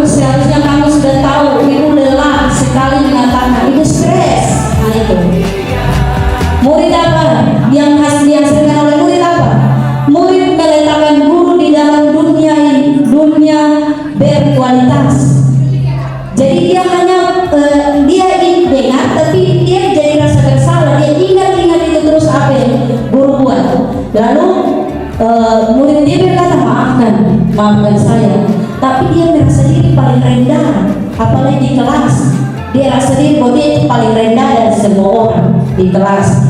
Speaker 2: seharusnya kamu sudah tahu, ibu lelah sekali mengatakan, ibu stres. Nah itu murid apa yang dihasilkan oleh murid apa? Murid meletakkan guru di dalam dunia berkualitas. Jadi dia hanya dia dengar, tapi dia jadi rasa bersalah. Dia ingat itu terus apa yang guru buat. Lalu murid dia berkata, maafkan saya. Tapi dia merasa diri paling rendah, apalagi di kelas. Dia rasa diri bahwa dia itu paling rendah dari semua orang di kelas.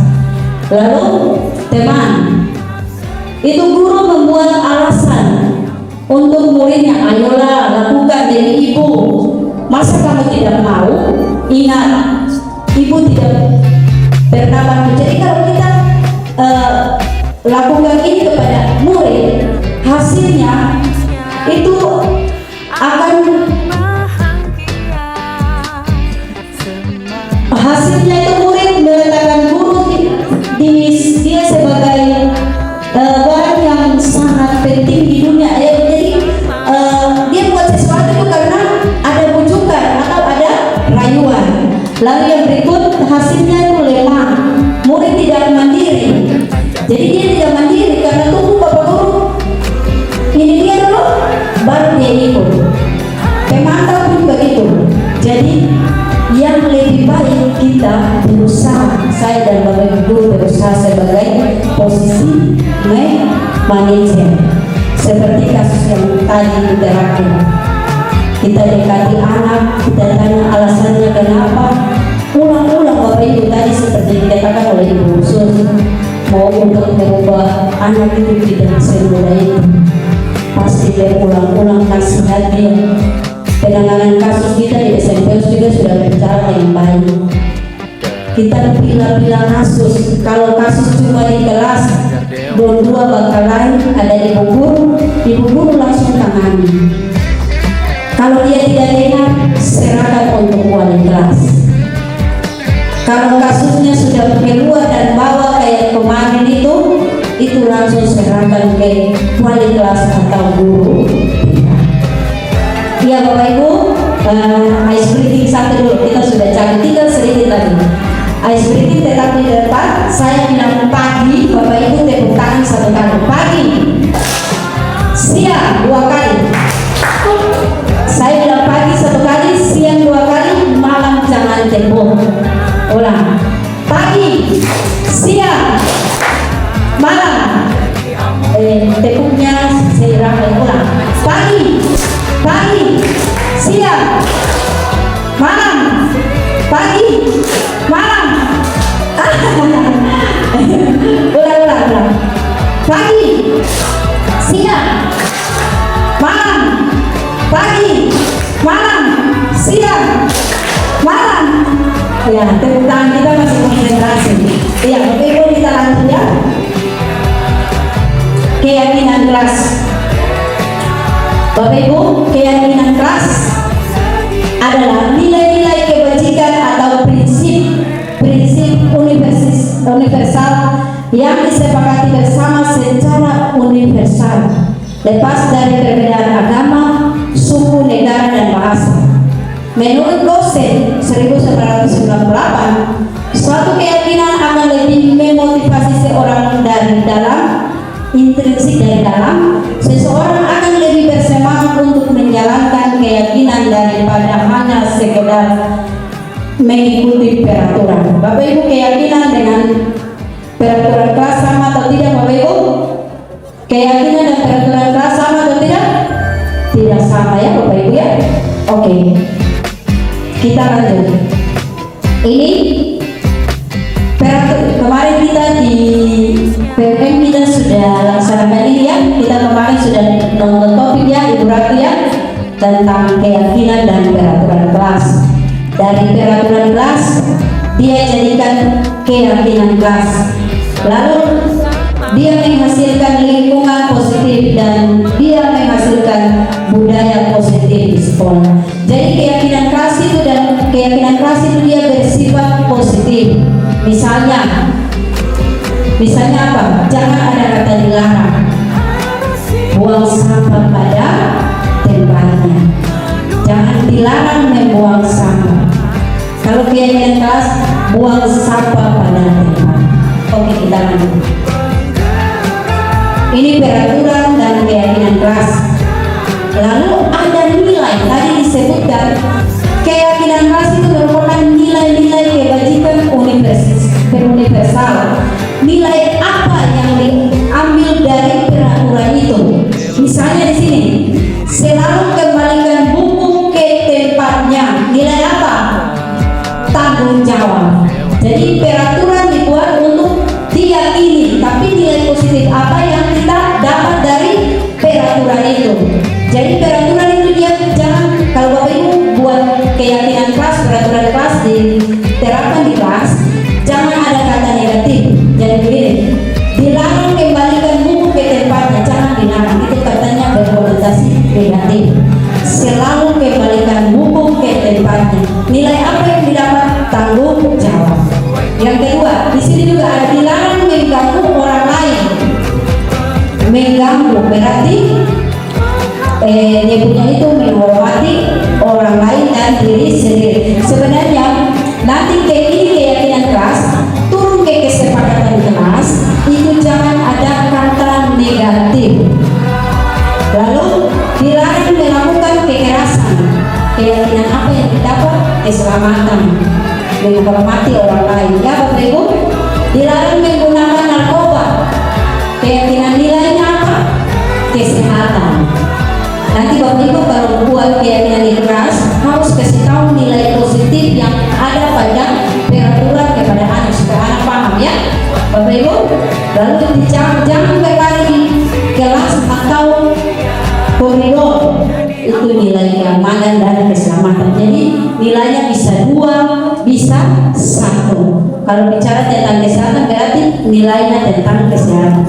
Speaker 2: Lalu teman, itu guru membuat alasan untuk muridnya, ayolah lakukan demi ibu. Masa kamu tidak mau? Ingat, ibu tidak pernah bantu. Jadi kalau kita lakukan ini kepada murid, hasilnya itu akan itu murid meletakkan guru di dia sebagai orang yang sangat penting di dunia. Jadi dia buat sesuatu itu karena ada bujukan atau ada rayuan. Lalu yang berikut hasilnya itu lemah. Murid tidak mandiri. Jadi dia tidak mandiri karena tunggu Bapak Guru ini dia dulu, baru dia ikut. Pemantau pun begitu. Jadi yang lebih baik kita berusaha, saya dan Bapak Ibu berusaha sebagai posisi manajer. Seperti kasus yang tadi diterapkan, kita dekati anak, kita tanya alasannya kenapa, ulang-ulang Bapak Ibu tadi seperti dikatakan oleh Ibu Sus, mau untuk merubah anak itu tidak semudah itu. Pasti berulang-ulang kasih hadiah. Penanganan kasus kita di SMP juga sudah berjalan yang baik. Kita pilih-pilih kasus. Kalau kasus cuma di kelas, dua bakal lain ada ibu guru langsung tangani. Kalau dia tidak dengar, serahkan untuk wali kelas. Kalau kasusnya sudah keluar dan bawa kayak kemarin itu langsung serahkan ke wali kelas atau guru. Ya Bapak Ibu, ice breathing satu dulu, kita sudah cari, tinggal sedikit lagi. Ice breathing tetap di depan. Saya bilang pagi Bapak pagi, siang, malam, pagi, malam, siang, malam. Ya, tepuk tangan kita masih konsentrasi. Iya, Bapak Ibu kita lanjut ya. Keyakinan keras. Bapak Ibu, keyakinan keras adalah nilai-nilai kebajikan atau prinsip universal yang disepakati bersama secara universal, lepas dari perbedaan agama, suku, negara, dan bahasa. Menurut Gosen 1998, suatu keyakinan akan lebih memotivasi seorang dari dalam, intrinsik dari dalam. Seseorang akan lebih bersemangat untuk menjalankan keyakinan daripada hanya sekedar mengikuti peraturan. Bapak Ibu, keyakinan dengan peraturan kelas sama atau tidak, Bapak Ibu? Keyakinan dan peraturan kelas sama atau tidak? Tidak sama ya, Bapak Ibu ya. Oke, kita lanjut. Ini kemarin kita di PPM kita sudah laksanakan ini ya. Kita kemarin sudah nonton topik ya, Ibu Ratu ya, tentang keyakinan dan peraturan kelas. Dari peraturan kelas dia jadikan keyakinan kelas, lalu dia menghasilkan lingkungan positif dan dia menghasilkan budaya positif di sekolah. Jadi keyakinan kelas itu dia bersifat positif. Misalnya apa? Jangan ada kata dilarang. Buang sampah pada tempatnya. Jangan dilarang membuang sampah. Kalau keyakinan kelas, buang sampah pada tempat. Oke, kita lanjut. Ini peraturan dan keyakinan kelas. Lalu ada nilai. Tadi disebutkan keyakinan kelas itu merupakan nilai-nilai kebajikan universal. Nilai apa yang diambil dari peraturan itu? Misalnya di sini, selalu kembalikan buku ke tempatnya. Nilai apa? Tanggung jawab. Jadi peraturan dibuat untuk diyakini, tapi nilai positif apa yang kita dapat dari peraturan itu. Jadi peraturan itu dia jangan, kalau Bapak Ibu buat keyakinan kelas, peraturan kelas diterapkan di kelas, jangan ada kata negatif. Jadi begini, dilarang kembalikan buku ke tempatnya, jangan dilarang, itu katanya berkonotasi negatif. Selalu kembalikan buku ke tempatnya. Nilai apa yang didapat? Tanggung jawab. Yang kedua, di sini juga ada dilarang mengganggu orang lain. Mengganggu berarti dia punya itu menghormati orang lain dan diri sendiri. Sebenarnya nanti kayak ini keyakinan kelas turun ke kesepakatan kelas itu jangan ada kata negatif. Lalu dilarang melakukan kekerasan. Keyakinan apa yang didapat? Keselamatan, menghormati orang lain. Ya Bapak Ibu, dilarang menggunakan narkoba. Keyakinan nilainya apa? Kesehatan. Nanti Bapak Ibu kalau buat keyakinan di kelas harus kasih tahu nilai positif yang ada pada peraturan kepada anak supaya anak paham ya Bapak Ibu. Lalu jangan berlari di kelas atau koridor, itu nilai keamanan dan keselamatan. Jadi nilainya bisa 2, bisa 1. Kalau bicara tentang kesehatan berarti nilainya tentang kesehatan.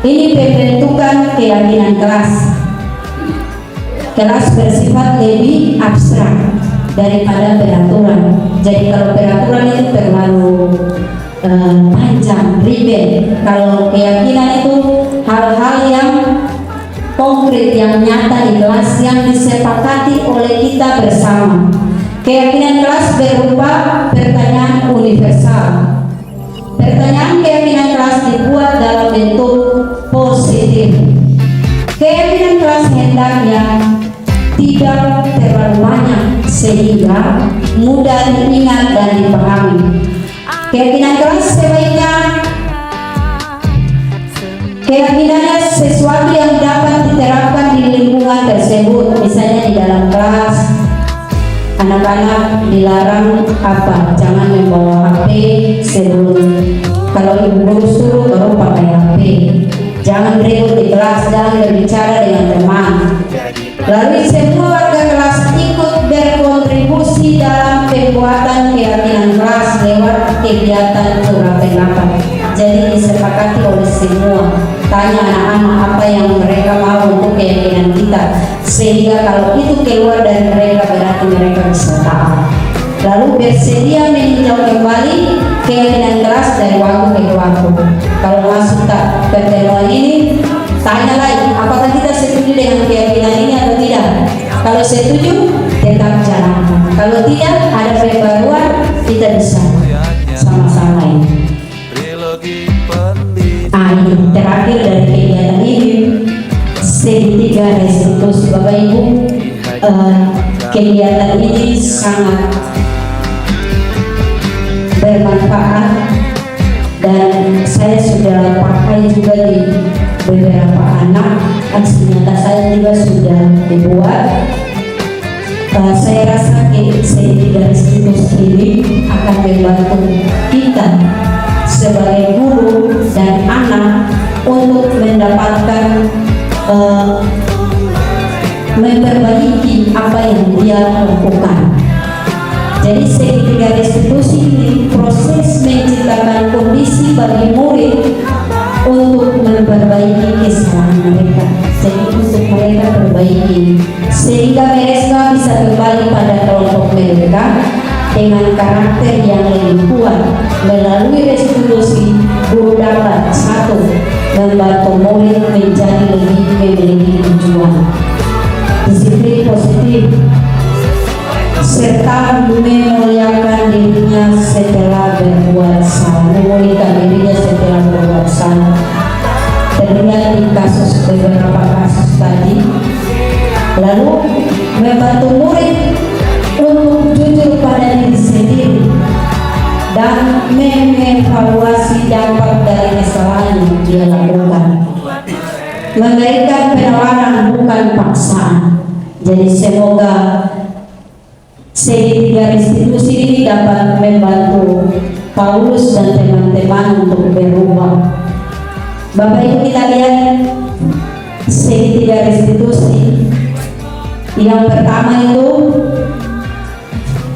Speaker 2: Ini pembentukan keyakinan kelas. Kelas bersifat lebih abstrak daripada peraturan. Jadi kalau peraturan itu terlalu panjang, ribet. Kalau keyakinan itu hal-hal yang konkret, yang nyata di kelas, yang disepakati oleh kita bersama. Keyakinan kelas berupa pertanyaan universal. Pertanyaan keyakinan kelas dibuat dalam bentuk positif. Keyakinan kelas hendaknya tidak terlalu banyak sehingga mudah diingat dan dipahami. Keyakinan kelas sebaiknya keyakinannya sesuatu yang dapat diterapkan di lingkungan tersebut. Misalnya di dalam kelas, anak-anak dilarang apa? Jangan membawa HP sebelum Kalau ibu guru suruh baru pakai HP. Jangan ribut di kelas, jangan berbicara dengan teman. Lalu semua warga kelas ikut berkontribusi dalam pembuatan keyakinan kelas lewat kegiatan surah pendapat. Jadi disepakati oleh semua. Tanya anak-anak apa yang mereka mau untuk keyakinan kita, sehingga kalau itu keluar dari mereka berarti mereka bisa taat. Lalu bersedia meninjau kembali keyakinan kelas dari waktu ke waktu. Kalau masuk pertemuan ini, tanya lagi apakah kita setuju dengan keyakinan ini atau tidak. Kalau setuju, tetap jalankan. Kalau tidak, ada pembaruan, kita bisa sama-sama ini. Ini terakhir dari kegiatan ini, segitiga restitusi. Bapak Ibu, kegiatan ini sangat bermanfaat dan saya sudah pakai juga di beberapa anak. Aksi nyata saya juga sudah dibuat. Saya rasa segitiga restitusi ini akan membantu kita sebagai guru dan anak untuk mendapatkan memperbaiki apa yang dia lakukan. Jadi segitiga restitusi ini proses menciptakan kondisi bagi murid untuk memperbaiki kesalahan mereka. Jadi untuk mereka perbaiki sehingga mereka bisa kembali pada kelompok mereka dengan karakter yang lebih kuat. Melalui restitusi, guru dapat satu, membantu murid menjadi lebih memiliki tujuan, disiplin positif, serta memuliakan dirinya setelah berbuat salah. Memulihkan dirinya setelah berbuat salah. Terlihat di beberapa kasus tadi. Lalu membantu murid untuk jujur pada diri sendiri dan mengevaluasi dampak dari kesalahan yang dia lakukan. Memberikan penawaran bukan paksaan. Jadi semoga segitiga restitusi ini dapat membantu Paulus dan teman-teman untuk berubah. Bapak Ibu, kita lihat segitiga restitusi. Yang pertama itu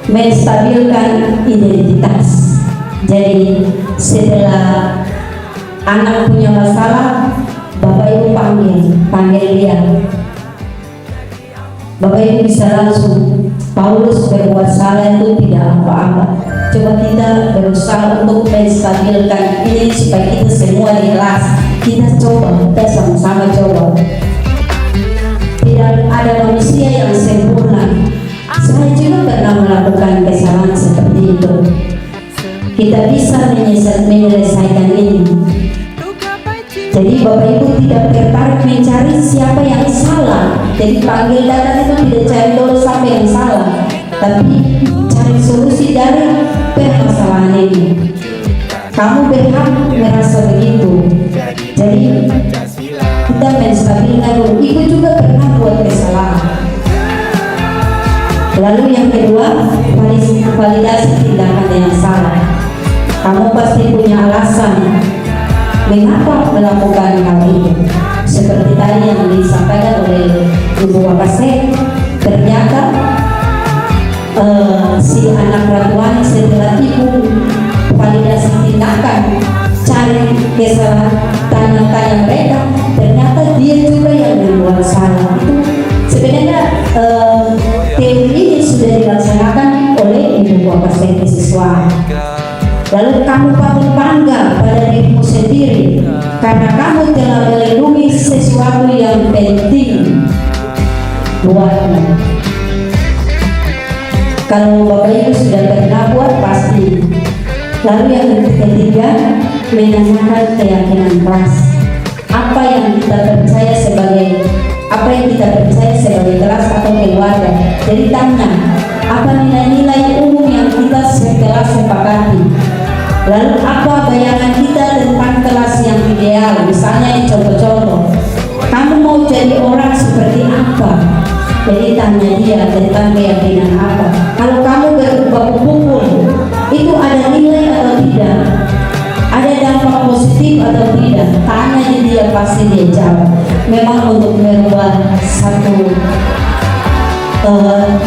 Speaker 2: menstabilkan identitas. Jadi setelah anak punya masalah, Bapak Ibu panggil dia. Bapak Ibu bisa langsung, Paulus berbuat salah itu tidak apa-apa. Coba kita berusaha untuk menstabilkan ini supaya kita semua di kelas kita sama-sama coba. Tidak ada manusia yang sempurna. Saya juga pernah melakukan kesalahan seperti itu. Kita bisa menyelesaikan ini. Jadi Bapak Ibu tidak tertarik mencari siapa yang salah. Jadi panggil datang itu tidak cari dulu siapa yang salah, tapi cari solusi dari permasalahan ini. Kamu berhak merasa begitu. Jadi kita menstabilkan dulu. Ibu juga pernah buat kesalahan. Lalu yang kedua, validasi tindakan yang salah. Kamu pasti punya alasan mengapa melakukan hal itu. Seperti tadi yang disampaikan oleh Ibu Wakasek, ternyata si anak ratuan setelah ibu validasi tindakan, cari kesalahan, tanya-tanya mereka, ternyata dia juga yang membuat salah. Itu sebenarnya teori ini sudah dilaksanakan oleh Ibu Wakasek siswa. Lalu kamu patut bangga pada dirimu sendiri karena kamu telah melindungi sesuatu yang penting buatmu. Kalau Bapak Ibu sudah pernah buat pasti. Lalu yang ketiga, menanyakan keyakinan kelas. Apa yang kita percaya sebagai kelas atau keluarga. Jadi tanya, apa nilai-nilai umum yang kita sekelas sepakati? Lalu apa bayangan kita tentang kelas yang ideal? Misalnya contoh-contoh, kamu mau jadi orang seperti apa? Jadi tanya dia tentang keyakinan apa. Kalau kamu berbaku pukul, itu ada nilai atau tidak? Ada positif atau tidak? Tanya dia pasti dia jawab. Memang untuk merubah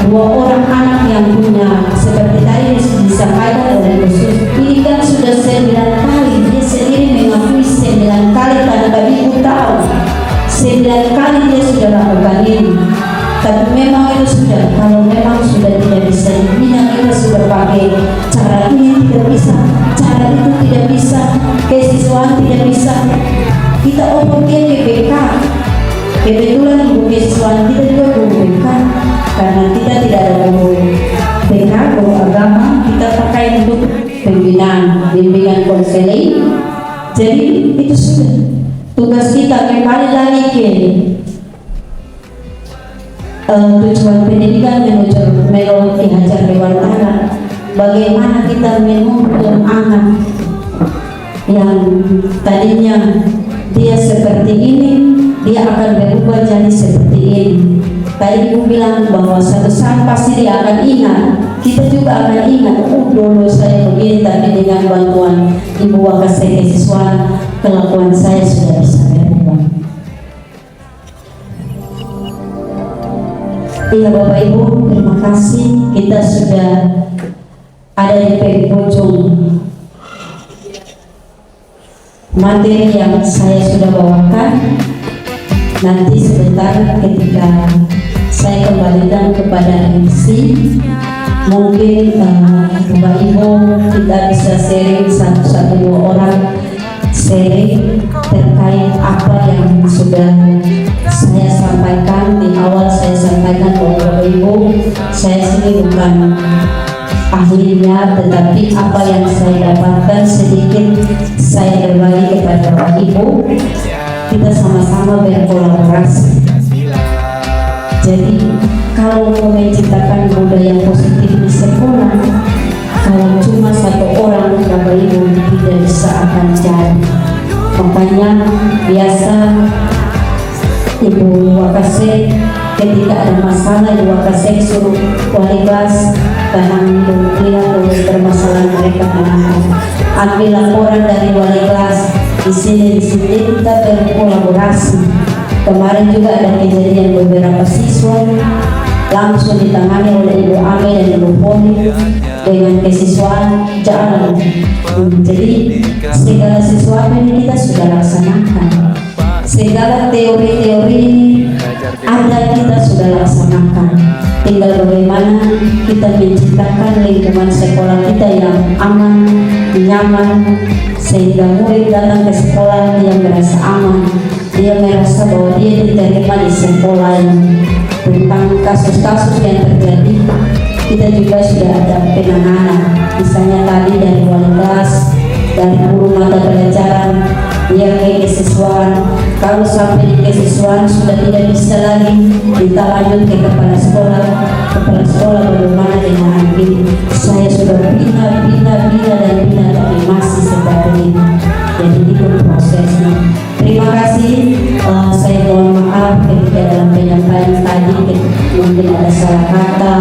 Speaker 2: dua orang anak yang punya seperti tadi disampaikan oleh Yesus, ini kan sudah 9 kali. Dia sendiri mengakui 9 kali karena ibu tahu 9 kali dia sudah lakukan ini. Tapi memang itu sudah, kalau memang sudah tidak bisa dibina, kita sudah pakai cara ini tidak bisa, cara itu tidak bisa, kesiswaan tidak bisa, kita open dia ke BK. Kebetulan ibu kesiswaan kita juga guru BK, karena kita tidak ada guru BK, guru agama, kita pakai untuk bimbingan konseling. Jadi itu sudah tugas kita. Kembali lagi ke tujuan pendidikan menuju melodi hajar dewantara. Bagaimana kita menuntun anak yang tadinya dia seperti ini, dia akan berubah jadi seperti ini. Tadi ibu bilang bahwa satu saat pasti dia akan ingat, kita juga akan ingat, dulu saya begini, tapi dengan bantuan ibu Wakasek Kesiswaan, kelakuan saya sudah bisa berubah. Iya Bapak Ibu, terima kasih. Kita sudah ada di penghujung materi yang saya sudah bawakan. Nanti sebentar ketika saya kembalikan kepada MC, mungkin Bapak Ibu kita bisa sharing satu dua orang sharing terkait apa yang sudah saya sampaikan di awal. Saya sampaikan bahwa Bapak Ibu, saya sendiri bukan ahlinya, tetapi apa yang saya dapatkan sedikit saya berbagi kepada Bapak Ibu. Kita sama-sama berkolaborasi. Jadi kalau mau menciptakan budaya positif di sekolah, kalau cuma satu orang Bapak Ibu tidak bisa akan jadi. Makanya biasa Ibu Wakasek ketika ada masalah Ibu Wakasek suruh wali kelas tenang dulu, lihat dulu permasalahan mereka, ambil laporan dari wali kelas. Di sini kita berkolaborasi. Kemarin juga ada kejadian beberapa siswa langsung ditangani oleh Ibu Ame dan Ibu Poni dengan kesiswaan jalan. Jadi segala sesuatu ini kita sudah laksanakan. Segala teori-teori ada kita sudah laksanakan. Tinggal bagaimana kita menciptakan lingkungan sekolah kita yang aman, nyaman, sehingga murid datang ke sekolah dia merasa aman, dia merasa bahwa dia diterima di sekolah ini. Tentang kasus-kasus yang terjadi, kita juga sudah ada penanganan. Misalnya tadi dari wali kelas, dari guru mata pelajaran, dia ke kesiswaan. Kalau sampai di kesiswaan sudah tidak bisa lagi, kita lanjut ke kepala sekolah. Kepala sekolah bagaimana dengan ini? Saya sudah bina dan bina, tapi masih seperti ini. Jadi itu prosesnya. Terima kasih. Saya mohon maaf ketika dalam penyampaian tadi mungkin ada salah kata,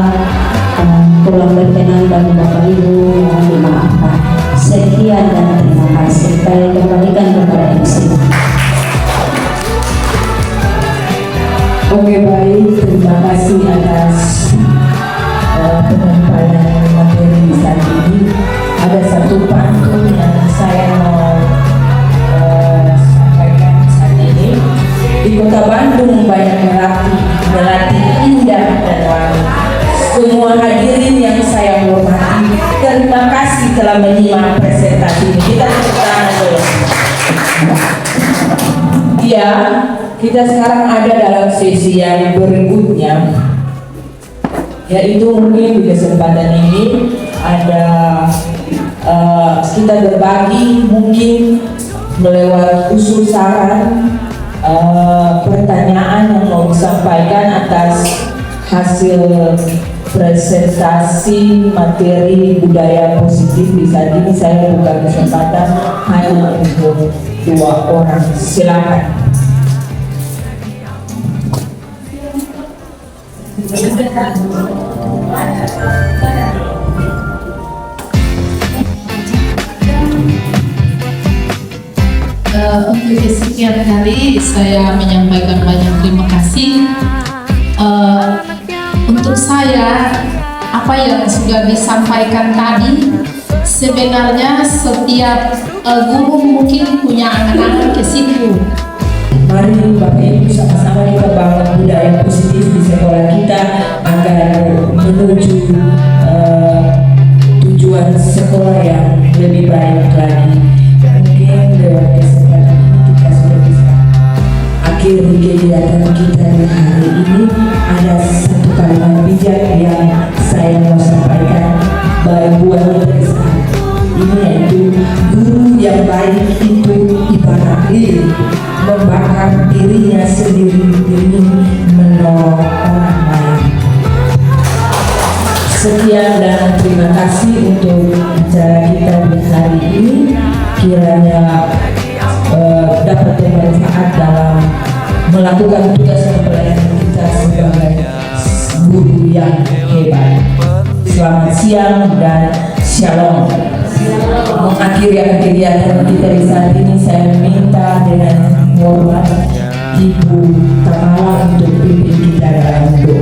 Speaker 2: kurang berkenan bagi Bapak Ibu, mohon dimaafkan. Sekian dan terima kasih. Saya kembalikan kepada MC.
Speaker 1: Oke, baik, terima kasih atas penyampaian materi saat ini. Ada satu pantun yang saya mau sampaikan saat ini. Di kota Bandung banyak melati indah dan wangi. Semua hadirin yang saya hormati, terima kasih telah menyimak presentasi ini. Kita tepuk tangan dulu. Ya, kita sekarang ada dalam sesi yang berikutnya, yaitu mungkin di kesempatan ini ada kita berbagi mungkin melewat usul saran, pertanyaan yang mau disampaikan atas hasil presentasi materi budaya positif. Di saat ini saya buka kesempatan hanya untuk 2 orang. Silakan.
Speaker 4: Untuk kesekian kali saya menyampaikan banyak terima kasih. Untuk saya, apa yang sudah disampaikan tadi, sebenarnya setiap guru mungkin punya angan-angan ke situ.
Speaker 1: Mari Bapak Ibu sama-sama kita bangun budaya positif di sekolah kita agar menuju tujuan sekolah yang lebih baik lagi. Mungkin lewat kesempatan ini kita sudah bisa akhiri kegiatan kita di hari ini. Ada satu kalimat bijak yang saya mau sampaikan buat kita. Ini yaitu guru yang baik itu ibarat lilin membakar dirinya sendiri demi menolong orang lain. Sekian dan terima kasih untuk acara kita di hari ini. Kiranya dapat bermanfaat dalam melakukan tugas pelayanan kita sebagai guru yang hebat. Selamat siang dan shalom. Mengakhiri kegiatan kita di saat ini, saya minta dengan hormat Ibu Tamala untuk pimpin kita dalam doa.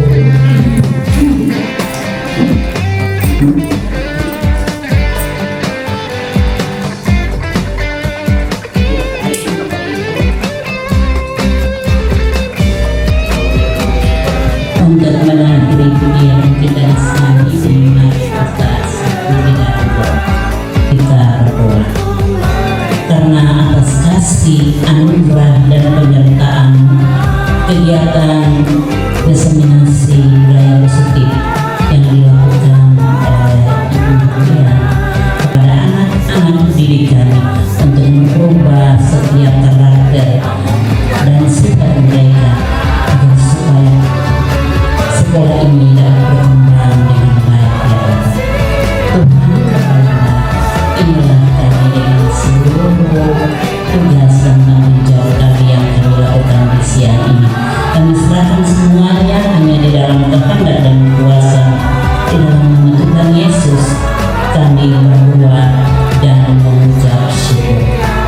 Speaker 2: Untuk mengakhiri kegiatan kita di saat ini, mari kita satu dalam doa. Kita berdoa. Karena atas kasih, anugerah dan penyertaan kegiatan diseminasi budaya positif yang dilakukan oleh Ibu Dian kepada anak-anak didik kami untuk merubah setiap karakter dan sifat mereka agar supaya sekolah ini dapat berkembang dengan baik ya Allah. Tuhan kepala inilah kami dengan seluruh tugas dan tanggung jawab kami yang kami lakukan di siang ini. Kami serahkan semuanya hanya di dalam kehendak dan kuasa di dalam nama Tuhan Yesus kami berdoa dan mengucap syukur.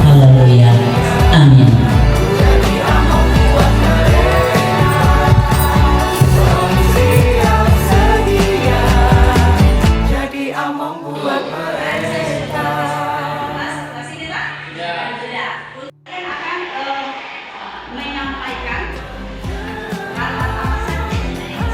Speaker 2: Haleluya. Amin.
Speaker 6: Menyampaikan hal-hal apa saja yang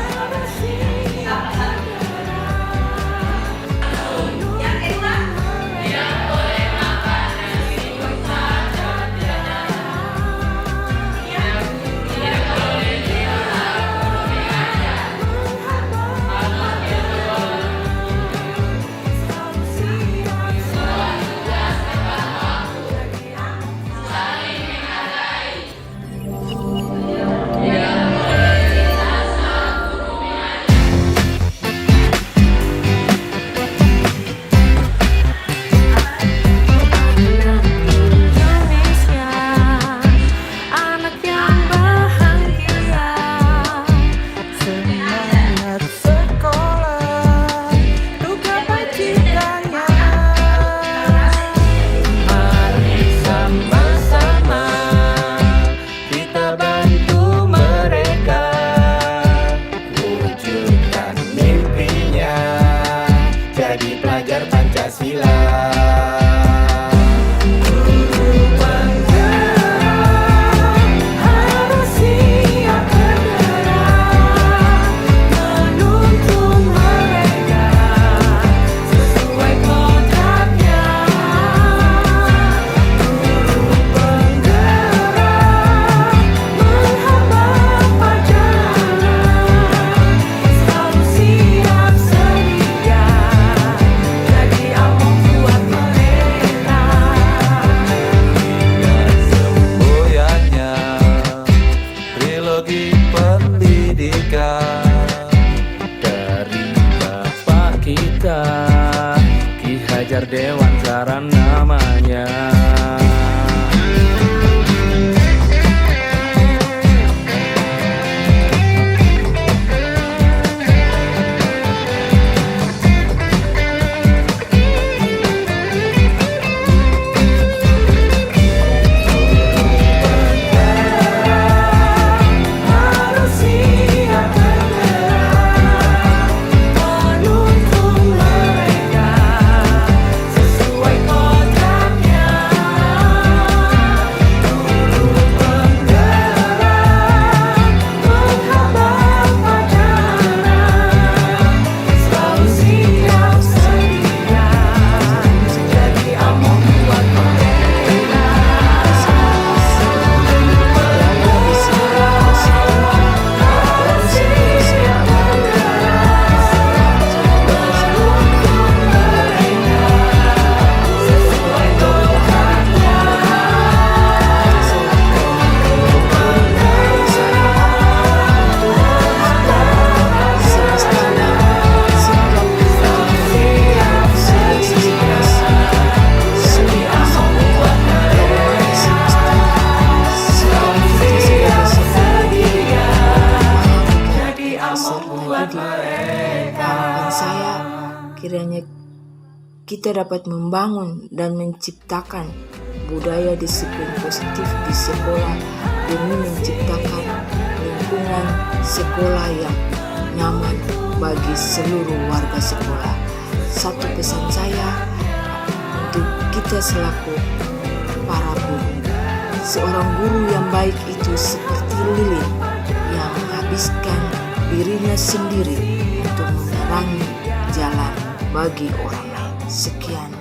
Speaker 7: kita dapat membangun dan menciptakan budaya disiplin positif di sekolah demi menciptakan lingkungan sekolah yang nyaman bagi seluruh warga sekolah. Satu pesan saya untuk kita selaku para guru. Seorang guru yang baik itu seperti lilin yang menghabiskan dirinya sendiri untuk menerangi jalan bagi orang lain. Sekian.